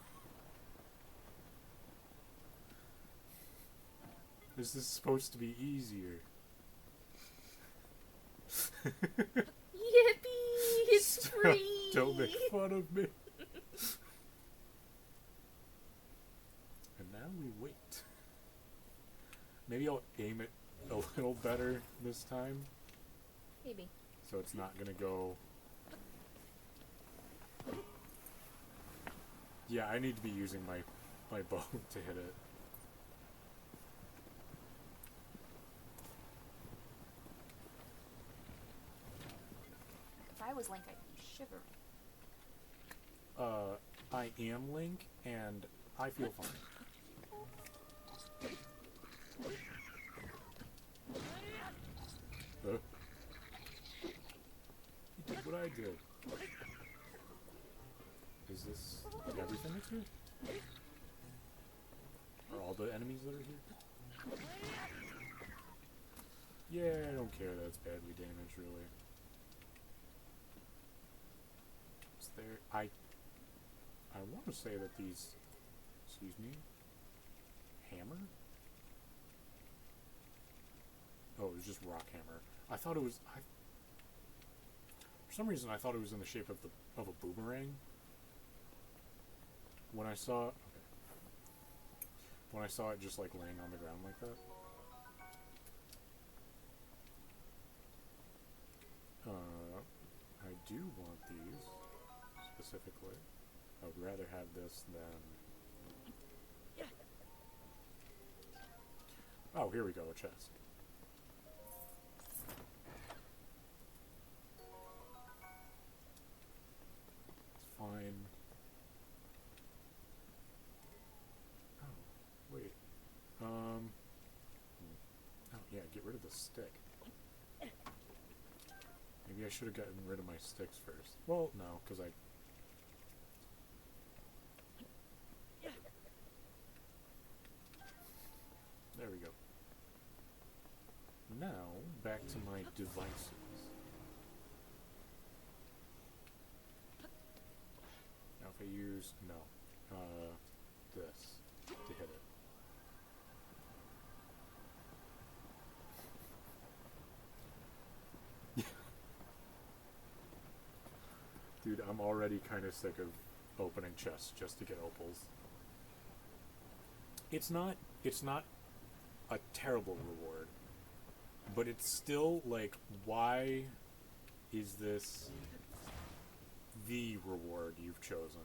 This is supposed to be easier. Yippee! It's free! Don't make fun of me. And now we wait. Maybe I'll aim it a little better this time. Maybe. So it's not gonna go... Yeah, I need to be using my bow to hit it. If I was Link, I'd be shivering. I am Link, and I feel fine. He did what I did. Is this everything that's here? Are all the enemies that are here? Yeah, I don't care that it's badly damaged, really. Is there... I want to say that these... Excuse me? Hammer? Oh, it was just rock hammer. I thought it was... for some reason, I thought it was in the shape of a boomerang. When I saw... Okay. When I saw it just, like, laying on the ground like that. I do want these, specifically. I would rather have this than... Oh, here we go, a chest. It's fine. Oh, wait. Oh, yeah, get rid of the stick. Maybe I should have gotten rid of my sticks first. Well, no, because I... There we go. Now, back to my devices. Now if I use... No. This. To hit it. Dude, I'm already kind of sick of opening chests just to get opals. It's not a terrible reward, but it's still like, why is this the reward you've chosen?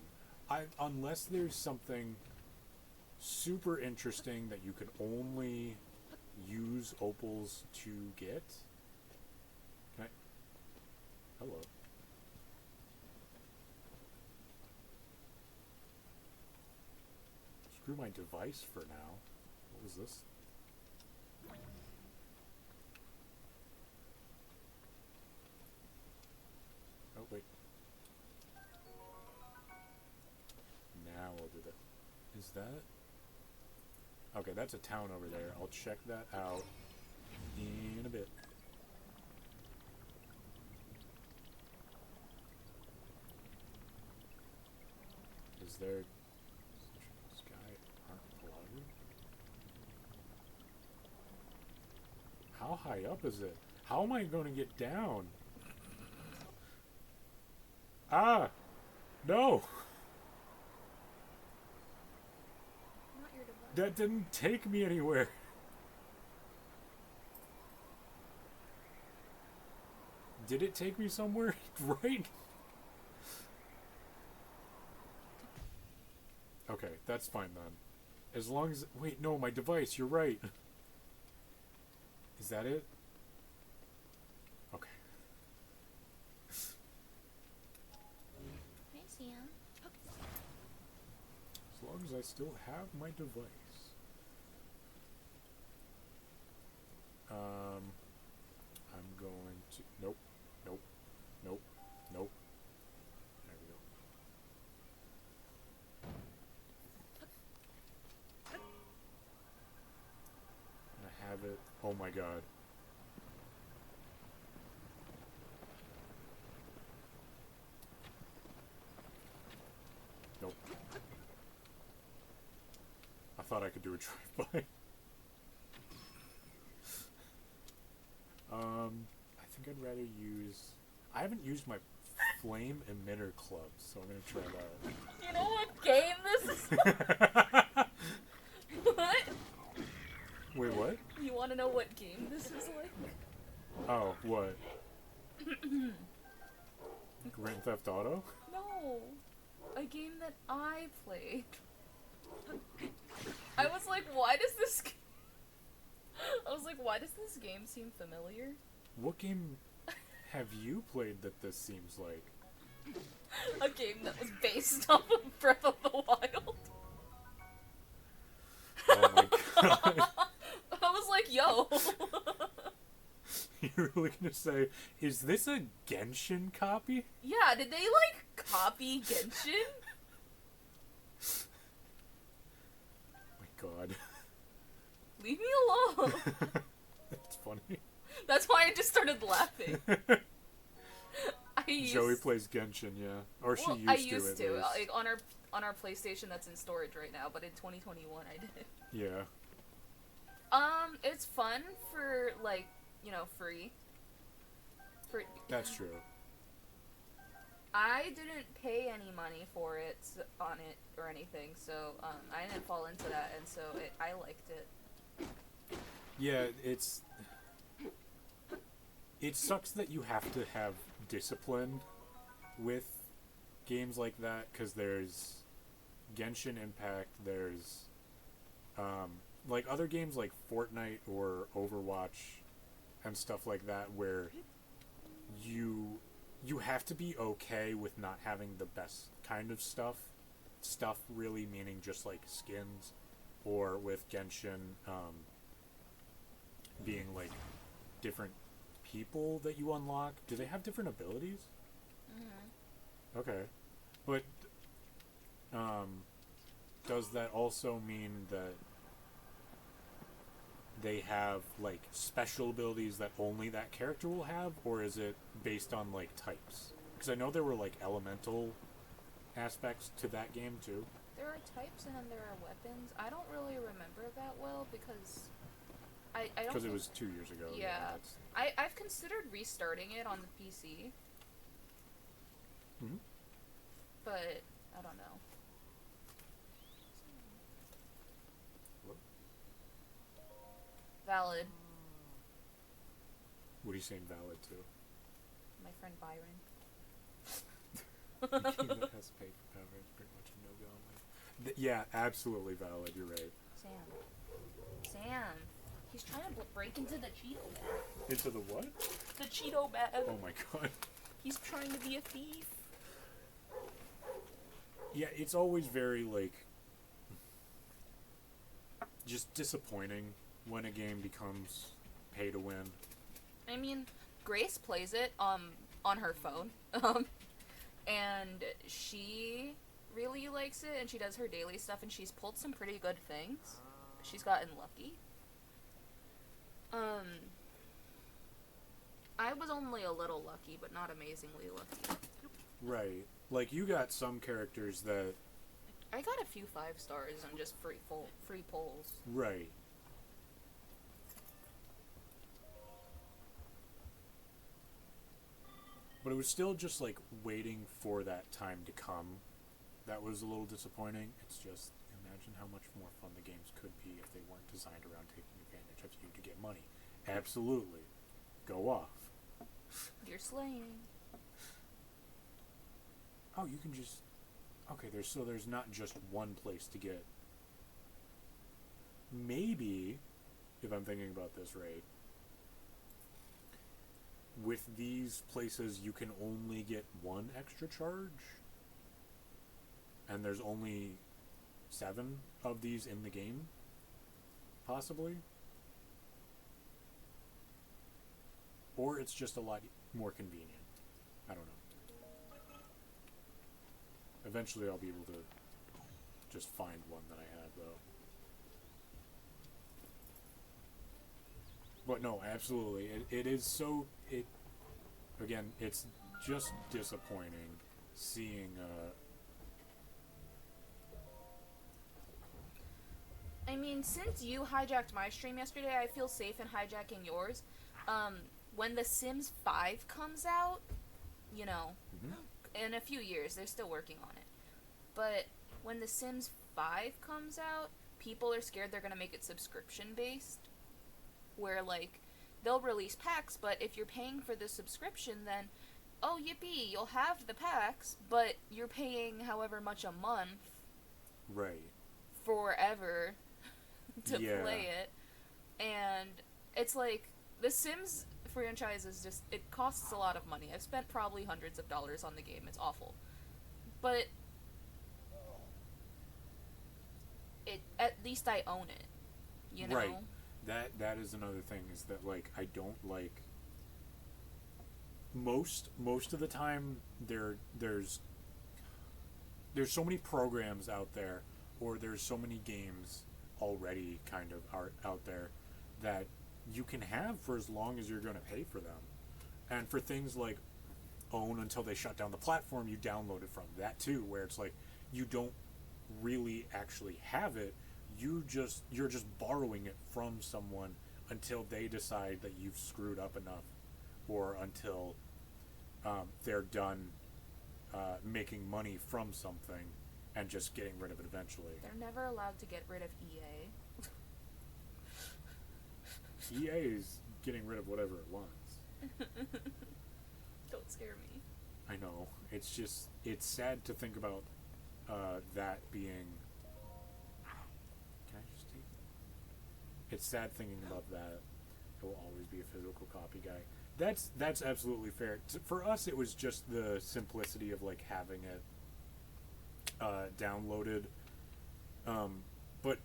Unless there's something super interesting that you can only use opals to get. Can I? Hello. Screw my device for now. What was this? Oh, wait. Now we'll do that. Is that... Okay, that's a town over there. I'll check that out in a bit. Is there... How high up is it? How am I going to get down? Ah! No! Not your device. That didn't take me anywhere. Did it take me somewhere? Right? Okay, that's fine then. As long as... Wait, no, my device, you're right. Is that it? Okay. Hey, Sam. As long as I still have my device. I'm going to... Nope. Nope. Nope. Nope. There we go. I have it. Oh my god. Nope. I thought I could do a drive-by. I think I'd rather use... I haven't used my flame emitter club, so I'm gonna try that. You know what game this is? What? Wait, what? You want to know what game this is like? Oh, what? Grand Theft Auto? No. A game that I played. I was like, why does this... I was like, why does this game seem familiar? What game have you played that this seems like? A game that was based off of Breath of the Wild. Oh my god. I was like, yo. You're really gonna say, is this a Genshin copy? Yeah, did they, like, copy Genshin? My God. Leave me alone. It's funny. That's why I just started laughing. Joey plays Genshin, yeah. Or she I used used to, at least. like on our PlayStation that's in storage right now, but in 2021 I did. Yeah. It's fun for like, free. That's true. I didn't pay any money for it on it or anything, so I didn't fall into that, and so I liked it. Yeah, it sucks that you have to have discipline with games like that, because there's Genshin Impact, there's like other games like Fortnite or Overwatch and stuff like that, where you have to be okay with not having the best kind of stuff really meaning just like skins, or with Genshin being like different people that you unlock. Do they have different abilities? Mm-hmm. Okay, but does that also mean that they have like special abilities that only that character will have, or is it based on like types? Because I know there were like elemental aspects to that game too. There are types and then there are weapons. I don't really remember that well because I don't. Because it was 2 years ago. Yeah, I've considered restarting it on the PC. Mm-hmm. But I don't know. Valid. What are you saying valid to? My friend Byron. The game that has to pay for power is pretty much a no-go. Yeah, absolutely valid. You're right. Sam. He's trying to break into the Cheeto bag. Into the what? The Cheeto bag. Oh my god. He's trying to be a thief. Yeah, it's always very, like, just disappointing when a game becomes pay to win. I mean, Grace plays it on her phone, and she really likes it, and she does her daily stuff, and she's pulled some pretty good things. She's gotten lucky. I was only a little lucky, but not amazingly lucky. Right. Like, you got some characters that... I got a few 5 stars on just free pulls. Right. But it was still just, like, waiting for that time to come. That was a little disappointing. It's just, imagine how much more fun the games could be if they weren't designed around taking advantage of you to get money. Absolutely. Go off. You're slaying. Oh, you can just... Okay, there's not just one place to get... Maybe, if I'm thinking about this right, with these places you can only get one extra charge, and there's only 7 of these in the game, possibly? Or it's just a lot more convenient. I don't know. Eventually I'll be able to just find one that I have, though. But no, absolutely. It is so... Again, it's just disappointing seeing... I mean, since you hijacked my stream yesterday, I feel safe in hijacking yours. When The Sims 5 comes out, in a few years, they're still working on it. But when The Sims 5 comes out, people are scared they're going to make it subscription-based. Where, like, they'll release packs, but if you're paying for the subscription, then, oh, yippee, you'll have the packs, but you're paying however much a month. Right. Forever to play it. And it's like, The Sims franchise is just, it costs a lot of money. I've spent probably hundreds of dollars on the game. It's awful. But at least I own it, you know? Right. That is another thing, is that, like, I don't like... Most of the time, there's so many programs out there, or there's so many games already kind of are out there that you can have for as long as you're going to pay for them. And for things like Own, until they shut down the platform, you download it from that too, where it's like you don't really actually have it. You're just borrowing it from someone until they decide that you've screwed up enough, or until they're done making money from something and just getting rid of it eventually. They're never allowed to get rid of EA. EA is getting rid of whatever it wants. Don't scare me. I know. It's just, it's sad to think about that being... Can I just take... It's sad thinking about that. I will always be a physical copy guy. That's absolutely fair. For us, it was just the simplicity of, like, having it downloaded. But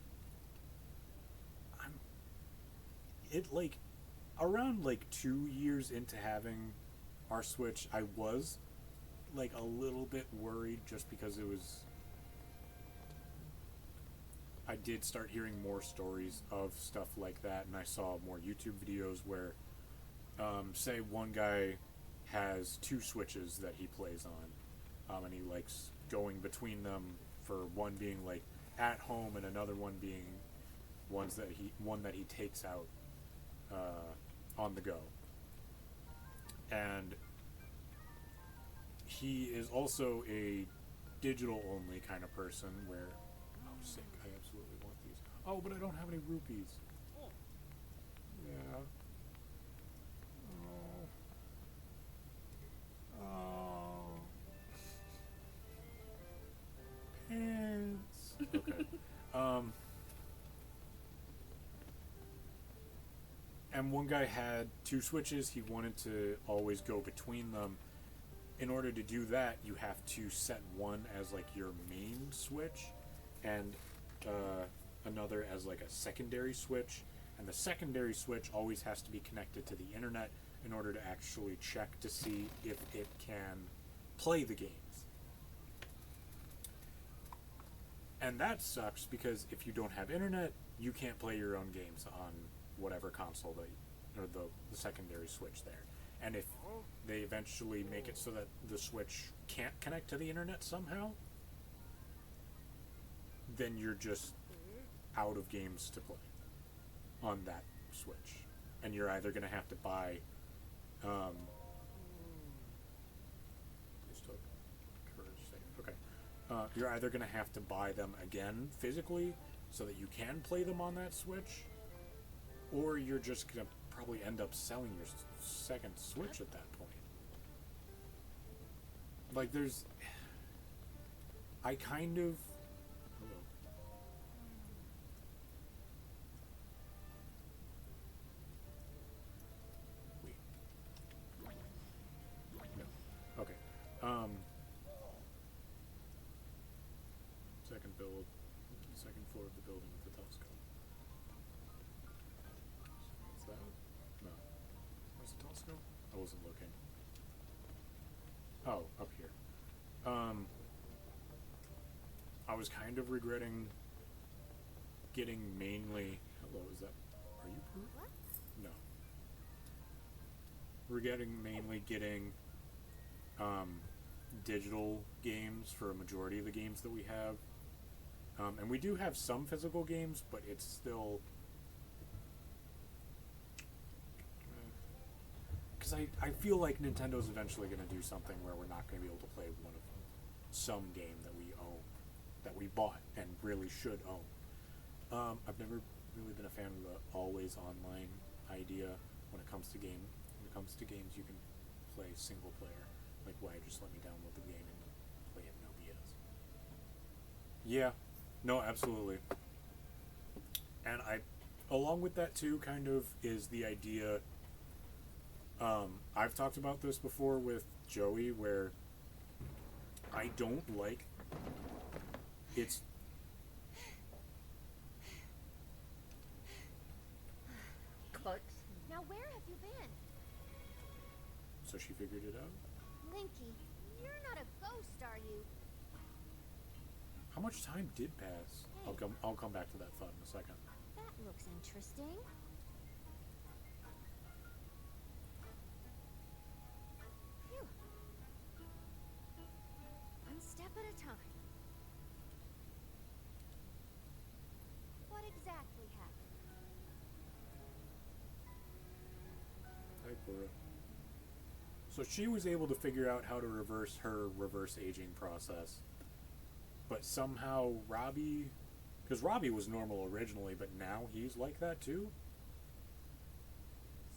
around, like, 2 years into having our Switch, I was, like, a little bit worried, just because it was... I did start hearing more stories of stuff like that, and I saw more YouTube videos where, say one guy has 2 Switches that he plays on, and he likes going between them, for one being, like, at home, and another one being one that he takes out on the go. And he is also a digital only kind of person where, oh, sick, I absolutely want these. Oh, but I don't have any rupees. Yeah. Oh. Pants. Okay. And one guy had 2 Switches. He wanted to always go between them. In order to do that, you have to set one as, like, your main Switch, and another as, like, a secondary Switch. And the secondary Switch always has to be connected to the internet in order to actually check to see if it can play the games. And that sucks, because if you don't have internet, you can't play your own games on whatever console or the secondary Switch there. And if they eventually make it so that the Switch can't connect to the internet somehow, then you're just out of games to play on that Switch. And you're either going to have to buy... Just took courage save. Okay. You're either going to have to buy them again physically so that you can play them on that Switch, or you're just going to probably end up selling your second Switch at that point. Like, there's... I kind of... Hello. Wait. No. Okay. Second floor of the building with the telescope. What's that? No. Where's the telescope? I wasn't looking. Oh, up here. I was kind of regretting getting mainly... Hello, is that... Are you Peru? No. Regretting mainly getting digital games for a majority of the games that we have. And we do have some physical games, but it's still... Because I feel like Nintendo's eventually going to do something where we're not going to be able to play one of some game that we own, that we bought and really should own. I've never really been a fan of the always online idea when it comes to game. When it comes to games, you can play single player. Like, why just let me download the game and play it, no BS. Yeah, no, absolutely. And along with that too, kind of, is the idea... I've talked about this before with Joey, where I don't like it's... Cut. Now where have you been? So she figured it out? Linky, you're not a ghost, are you? How much much time did pass? I'll come back to that thought in a second. That looks interesting. Phew. One step at a time. What exactly happened? Hi, Cora. So she was able to figure out how to reverse her reverse aging process. But somehow Robbie... Because Robbie was normal originally, but now he's like that too?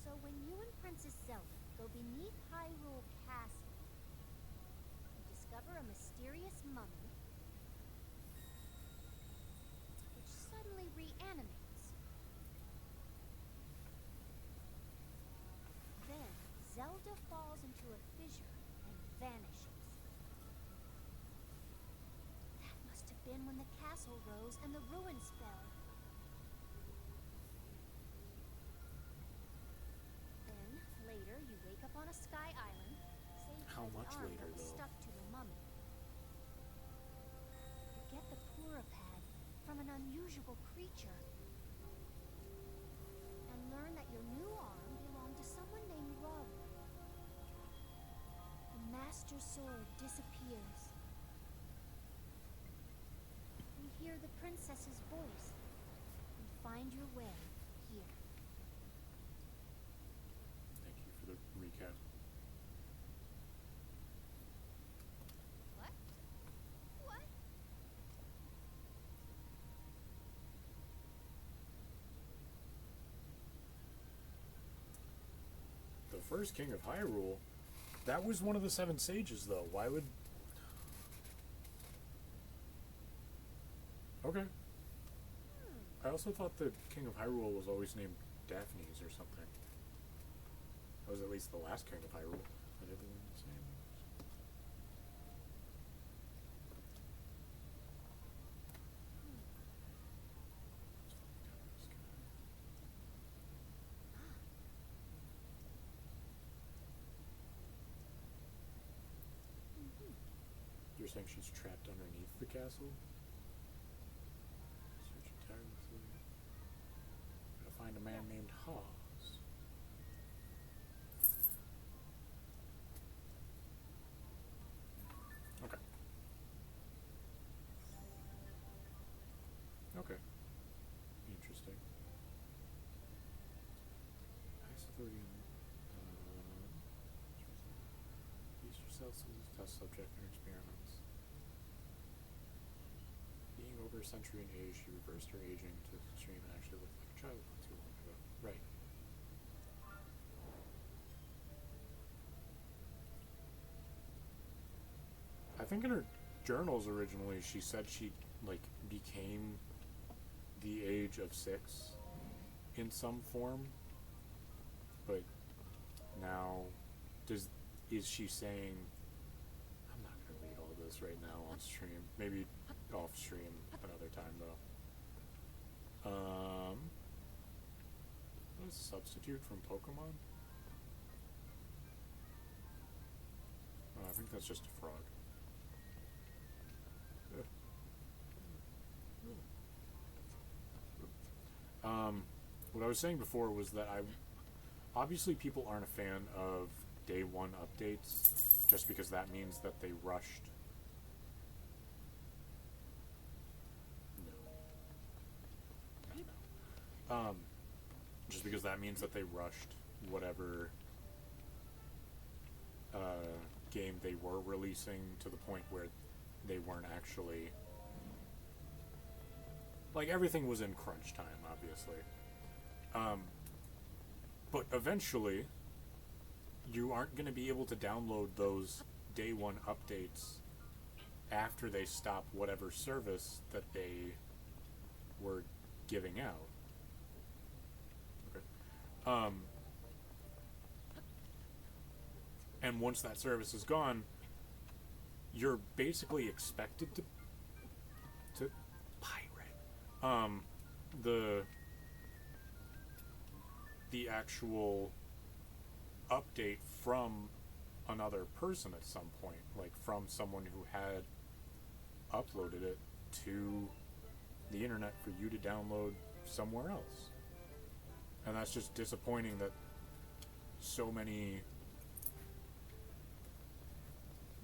So when you and Princess Zelda go beneath Hyrule Castle, you discover a mysterious mummy which suddenly reanimates. Then Zelda falls into a fissure and vanishes. That must have been when the castle rose and the ruins fell. Then, later, you wake up on a sky island, saved How by the much arm later, that was though? stuck to the mummy. You get the Purapad from an unusual creature, and learn that your new arm belonged to someone named Rob. The Master Sword disappears. You hear the princess's voice and find your way here. Thank you for the recap. What? What? The first king of Hyrule, that was one of the 7 sages, though. Why would... Okay. I also thought the king of Hyrule was always named Daphnes or something. That was at least the last king of Hyrule. But everyone the same. You're saying she's trapped underneath the castle? Searching tirelessly. Gotta find a man named Hawes. Okay. Okay. Interesting. Highest authority in use yourself as a test subject in experiments. Being over a century in age, she reversed her aging to extreme and actually looked like a child not too long ago. Right. I think in her journals originally she said she like became the age of 6 in some form, but now is she saying, I'm not gonna read all this right now on stream, maybe off stream another time though. What is substitute from Pokemon? Oh, I think that's just a frog. What I was saying before was that obviously people aren't a fan of day 1 updates just because that means that they rushed. No. Just because that means that they rushed whatever game they were releasing to the point where they weren't actually... Like, everything was in crunch time, obviously. But eventually, you aren't going to be able to download those day 1 updates after they stop whatever service that they were giving out. Okay. And once that service is gone, you're basically expected to pirate the actual update from another person at some point, like from someone who had uploaded it to the internet for you to download somewhere else. And that's just disappointing that so many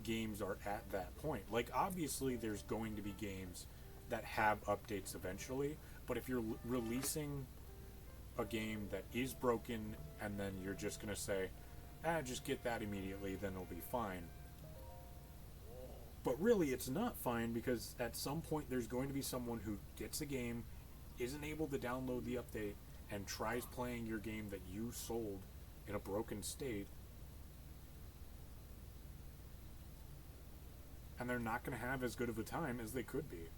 games are at that point. Like, obviously there's going to be games that have updates eventually, but if you're releasing a game that is broken and then you're just going to say, just get that immediately, then it'll be fine. But really, it's not fine, because at some point there's going to be someone who gets a game, isn't able to download the update, and tries playing your game that you sold in a broken state, and they're not going to have as good of a time as they could be.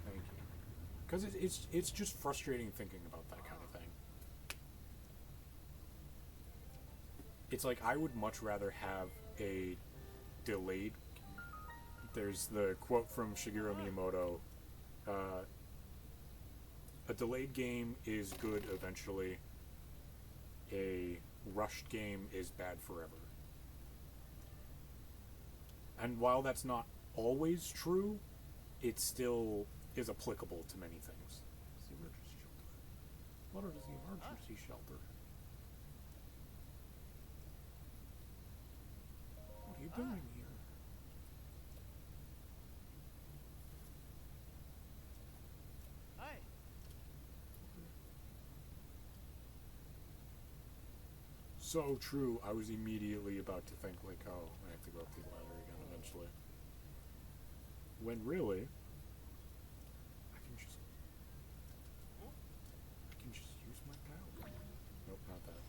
Thank you. Because it's just frustrating thinking about that kind of thing. It's like, I would much rather have a delayed... There's the quote from Shigeru Miyamoto. A delayed game is good eventually. A rushed game is bad forever. And while that's not always true, it still is applicable to many things. The emergency shelter. What is the emergency shelter? What are you doing here? So true. I was immediately about to think, like, oh, I have to go up the ladder again eventually. When really, I can just use my power. Nope, not that.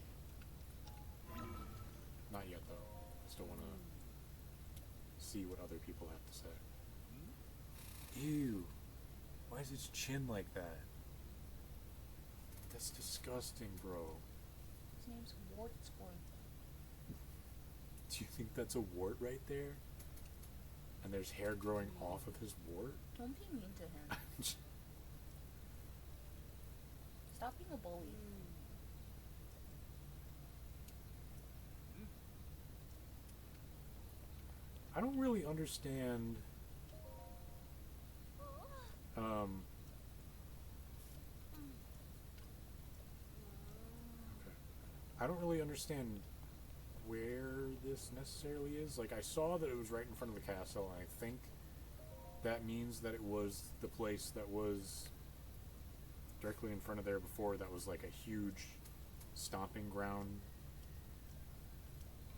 Not yet, though. I still want to see what other people have to say. Ew. Why is his chin like that? That's disgusting, bro. His name's Wart Squirrel. Do you think that's a wart right there? And there's hair growing off of his wart? Don't be mean to him. Stop being a bully. I don't really understand. Okay. I don't really understand where this necessarily is. Like, I saw that it was right in front of the castle, and I think that means that it was the place that was directly in front of there before. That was like a huge stomping ground.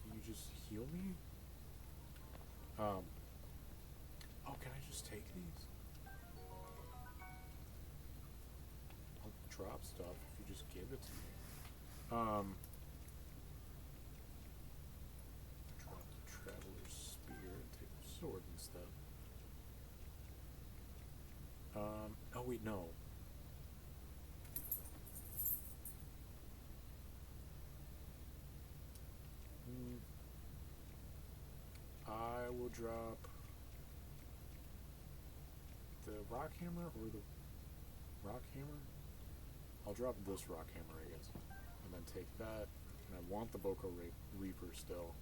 Can you just heal me? Oh, can I just take these? I'll drop stuff if you just give it to me. Drop the Traveler's Spear and take the sword instead. Oh wait, no. I will drop the rock hammer or the rock hammer? I'll drop this rock hammer, I guess. And then take that. And I want the Boko Reaper still.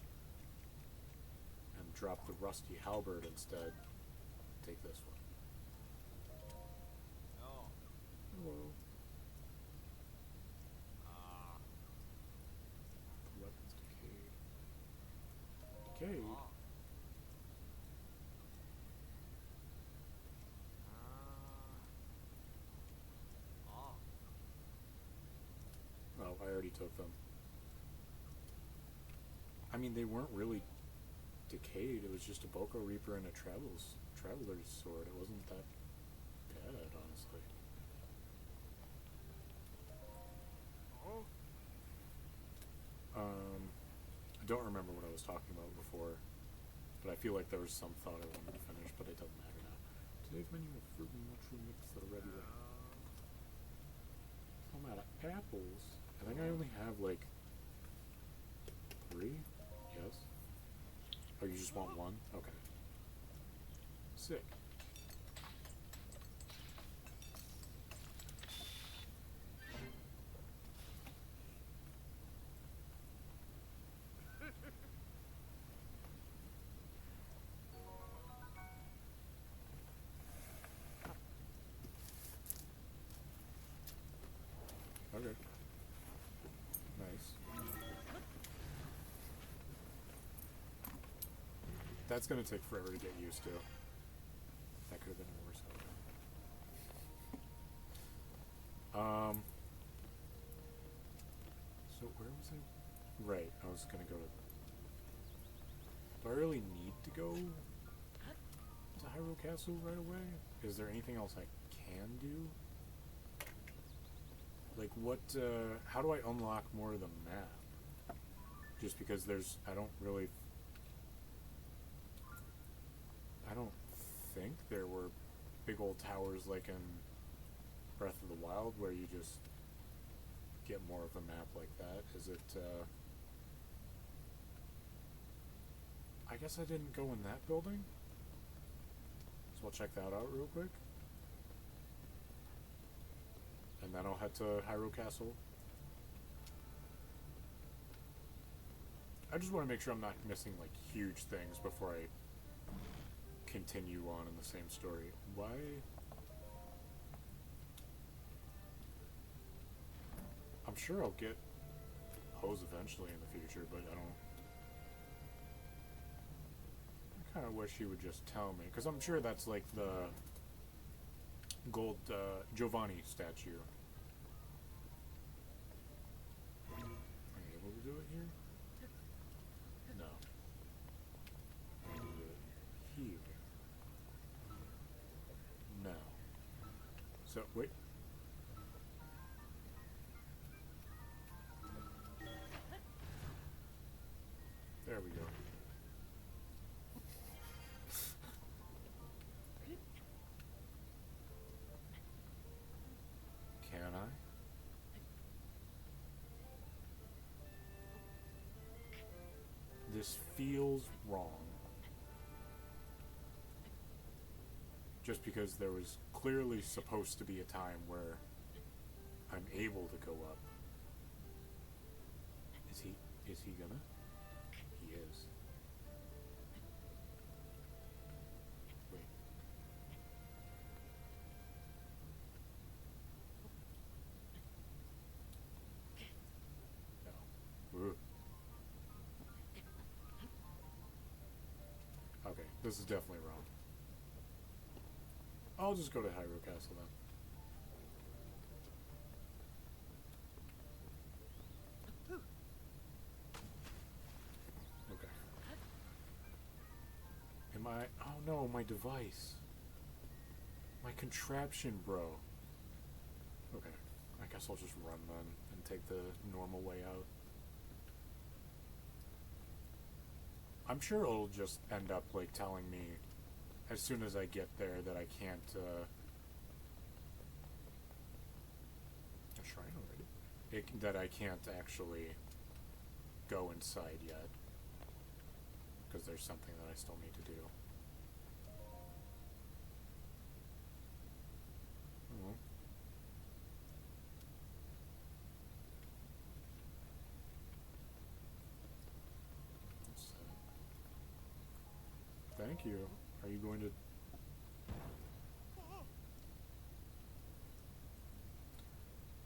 And drop the rusty halberd instead. Take this one. Oh. Hello. The weapon's decayed. Decayed? Oh, I already took them. I mean, they weren't really decayed. It was just a Boko Reaper and a Traveler's Sword. It wasn't that bad, honestly. I don't remember what I was talking about before, but I feel like there was some thought I wanted to finish, but it doesn't matter now. Today's menu of fruit and mushroom mix that are ready to... I'm out of apples. I think I only have like 3? Yes. Oh, you just want 1? Okay. Sick. Okay. Nice. That's gonna take forever to get used to. That could have been worse. So where was I? Right, I was gonna go to... Do I really need to go to Hyrule Castle right away? Is there anything else I can do? Like what, how do I unlock more of the map? Just because there's, I don't think there were big old towers like in Breath of the Wild where you just get more of the map like that. Is it, I guess I didn't go in that building? So I'll check that out real quick. And then I'll head to Hyrule Castle. I just want to make sure I'm not missing like huge things before I continue on in the same story. Why? I'm sure I'll get Hose eventually in the future, but I kind of wish he would just tell me, because I'm sure that's like the gold Giovanni statue. Am I able to do it here? No. I'm able to do it here. No. So, wait. There we go. Can I? This feels wrong. Just because there was clearly supposed to be a time where I'm able to go up. Is he gonna? He is. Wait. No. Ooh. Okay, this is definitely wrong. I'll just go to Hyrule Castle then. Okay. Am I... Oh no, my device. My contraption, bro. Okay. I guess I'll just run then and take the normal way out. I'm sure it'll just end up, like, telling me as soon as I get there that I can't, a shrine already? That I can't actually go inside yet. Because there's something that I still need to do. Oh. What's that? Thank you. Are you going to...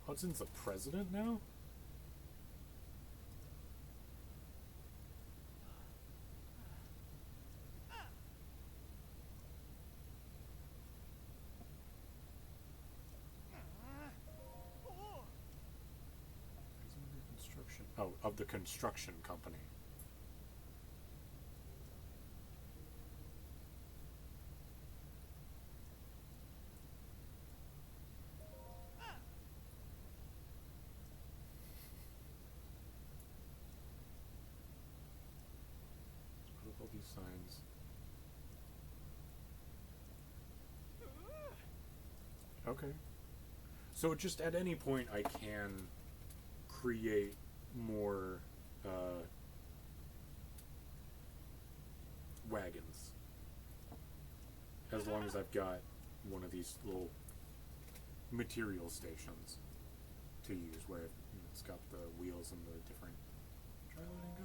Hudson's the president now? He's under construction. Oh, of the construction company. All these signs. Okay. So just at any point I can create more wagons. As long as I've got one of these little material stations to use where it's got the wheels and the different... Try letting go.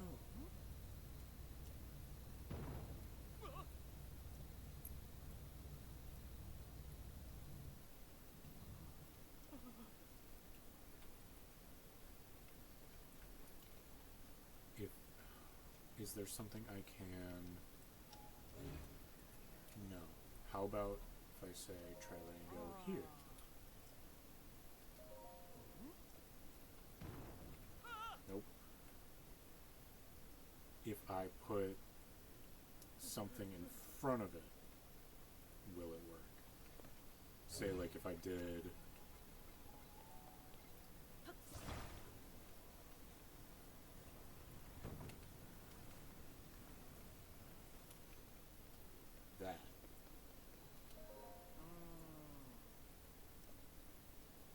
is there something I can... No. How about if I say try letting go here? Nope. If I put something in front of it, will it work? Say, like, if I did... that.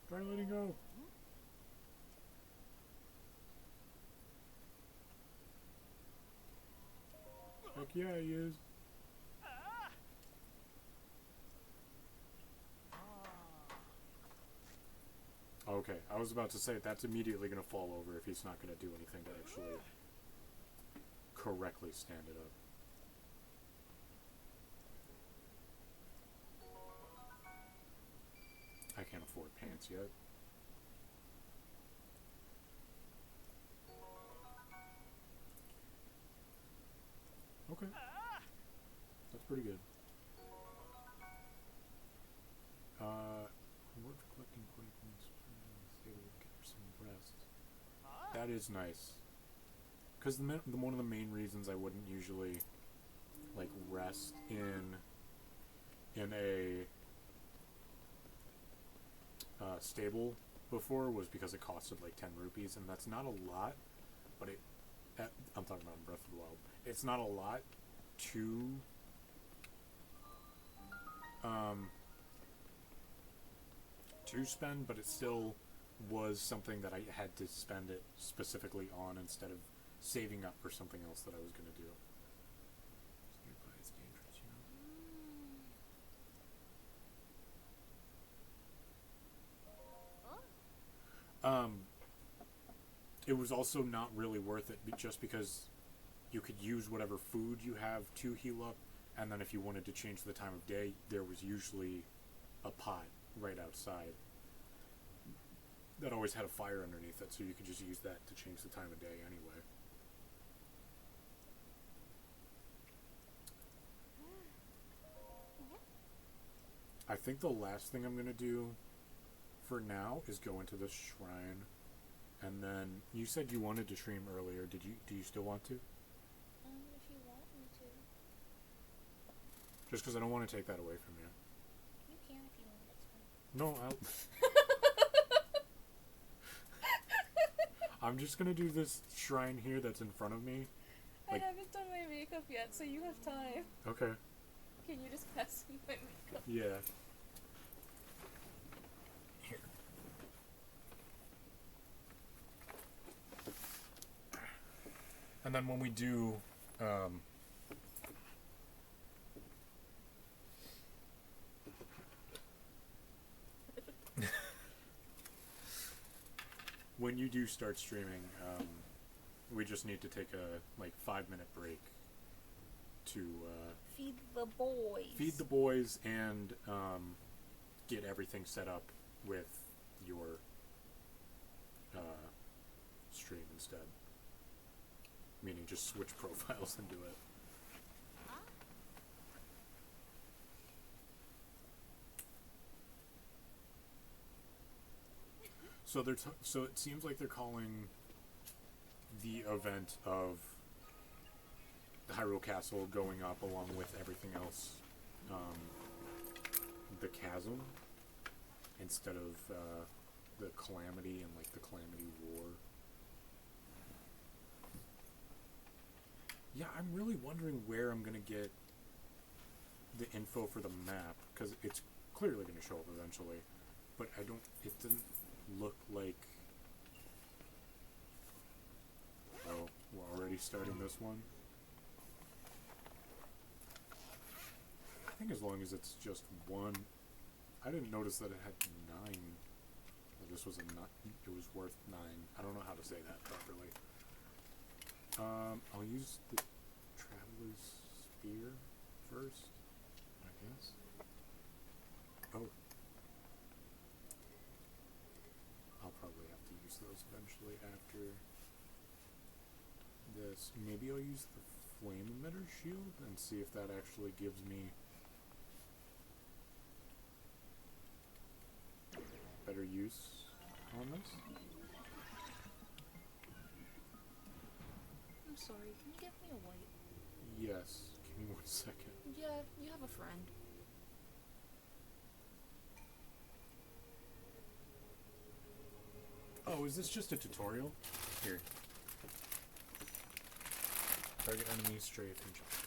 Try letting go. Heck yeah, he is. Okay, I was about to say that's immediately going to fall over if he's not going to do anything to actually correctly stand it up. I can't afford pants yet. Okay. That's pretty good. Work collecting points. Stay able to get some rest. That is nice. Because one of the main reasons I wouldn't usually like rest in a stable before was because it costed like 10 rupees, and that's not a lot, but I'm talking about in Breath of the Wild. It's not a lot to spend, but it still was something that I had to spend it specifically on instead of saving up for something else that I was going to do. It's dangerous, you know? It was also not really worth it just because you could use whatever food you have to heal up, and then if you wanted to change the time of day, there was usually a pot right outside that always had a fire underneath it, so you could just use that to change the time of day anyway. I think the last thing I'm going to do for now is go into this shrine, and then you said you wanted to stream earlier. Do you still want to? If you want me to. Just because I don't want to take that away from you. You can if you want, it's fine. No, I'm just going to do this shrine here that's in front of me. I haven't done my makeup yet, so you have time. Okay. Can you just pass me my makeup? Yeah. Here. And then when we do, when you do start streaming, we just need to take a 5-minute break to Feed the boys. feed the boys and get everything set up with your stream instead. Meaning just switch profiles and do it. So so it seems like they're calling the event of the Hyrule Castle going up along with everything else, the Chasm, instead of the Calamity and the Calamity War. Yeah, I'm really wondering where I'm gonna get the info for the map, because it's clearly gonna show up eventually, but it didn't look like... Oh, we're already starting this one? I think as long as it's just one... I didn't notice that it had 9. Well, this was it was worth 9. I don't know how to say that properly. I'll use the Traveler's Spear first, I guess. Oh. I'll probably have to use those eventually after this. Maybe I'll use the flame emitter shield and see if that actually gives me better use on this. I'm sorry, can you give me a white? Yes. Give me 1 second. Yeah, you have a friend. Oh, is this just a tutorial? Here. Target enemy, strafe, and jump.